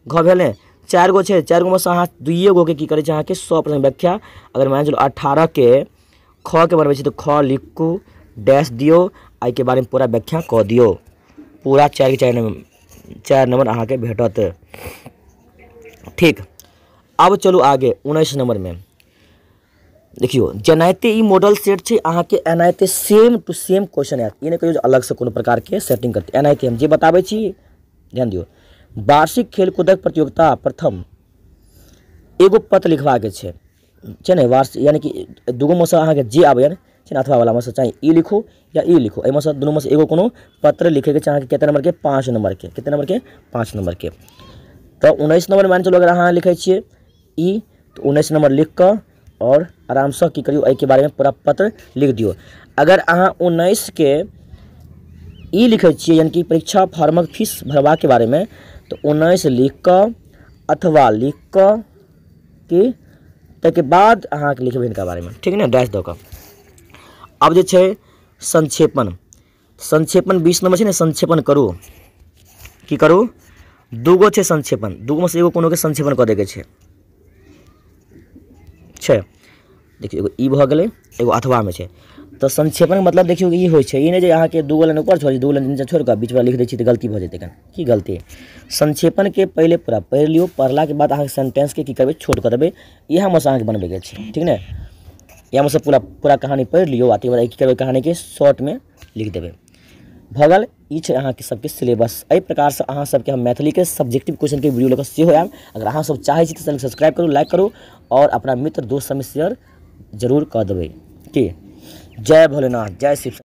[SPEAKER 1] घ भेल ने 4 गो छे। 4 गो में से अहाँ 2 गो के की करे अहाँ के 100% व्याख्या। अगर मान चलो 18 के ख के बनबे तो ख लिखू डैश दियो, आई के बारे में पूरा व्याख्या क दियो। पूरा 4 के 4 नंबर अहाँ के भेटत। ठीक, अब चलो आगे 19 नंबर में देखियो जेनाते ई मॉडल सेट छे अहाँ के एनाते सेम टू सेम क्वेश्चन आयत। ई नहीं कहियो अलग से कोनो प्रकार के सेटिंग करते। एनाते हम जे बताबै छी ध्यान दियो। वार्षिक खेलकूदक प्रतियोगिता प्रथम एगो पत्र लिखवा के छे ने, वार्षिक यानी कि 2 गो में से अहाँ के जे आबे छे ना, अथवा वाला में से चाहे ई लिखो या ई लिखो। एमे से दोनों में से एगो कोनो पत्र लिखे के चाहे कितने नंबर के 5 नंबर के, कितने नंबर के 5 नंबर के। तो 19 नंबर मान चलो अगर अहाँ लिखे छे ई तो 19 नंबर लिख के और आराम से की करियो के बारे में पूरा पत्र लिख दियो। अगर अहाँ 19 के ई लिखे छे यानी कि परीक्षा फॉर्मक फीस भरवा के बारे में, तो 19 लिख के अथवा लिख के कि तक बाद अहाँ के लिखबे इनका बारे में, ठीक है ना, डैश दो का। अब जे छे संक्षेपण 20 नंबर छे ना, संक्षेपण करू की करू 2 गो छे संक्षेपण, 2 गो में से एगो कोनो के संक्षेपण क दे के छे। देखियो एगो ई भ गेलै, एगो अथवा में छे। तो संक्षेपण मतलब देखियो ई होय छे, ई नहीं जे अहाँ के 2 लाइन ऊपर छोड़ी 2 लाइन नीचे छोड़ के बीच में लिख दै छी तो गलती भ जेतै। की गलती? संक्षेपण के पहले पूरा पढ़ लियो, पढ़ला के बाद अहाँ सेंटेंस के की करबे छोड़ कर देबे। यह में से अहाँ के बनबे के छे, ठीक ने। यहाँ में से पूरा कहानी पढ़ लियो, आते बाद की करबे कहानी के शॉर्ट में लिख देबे। भगल ई छे अहाँ के सबके सिलेबस। एहि प्रकार से अहाँ सबके हम मैथिली के सब्जेक्टिव क्वेश्चन के वीडियो लेकर सेहो आयब। अगर अहाँ सब चाहे छी तो चैनल सब्सक्राइब करू, लाइक करू और अपना मित्र दोस्त सब में शेयर जरूर कर देबै। की जय भोलेनाथ, जय शिव।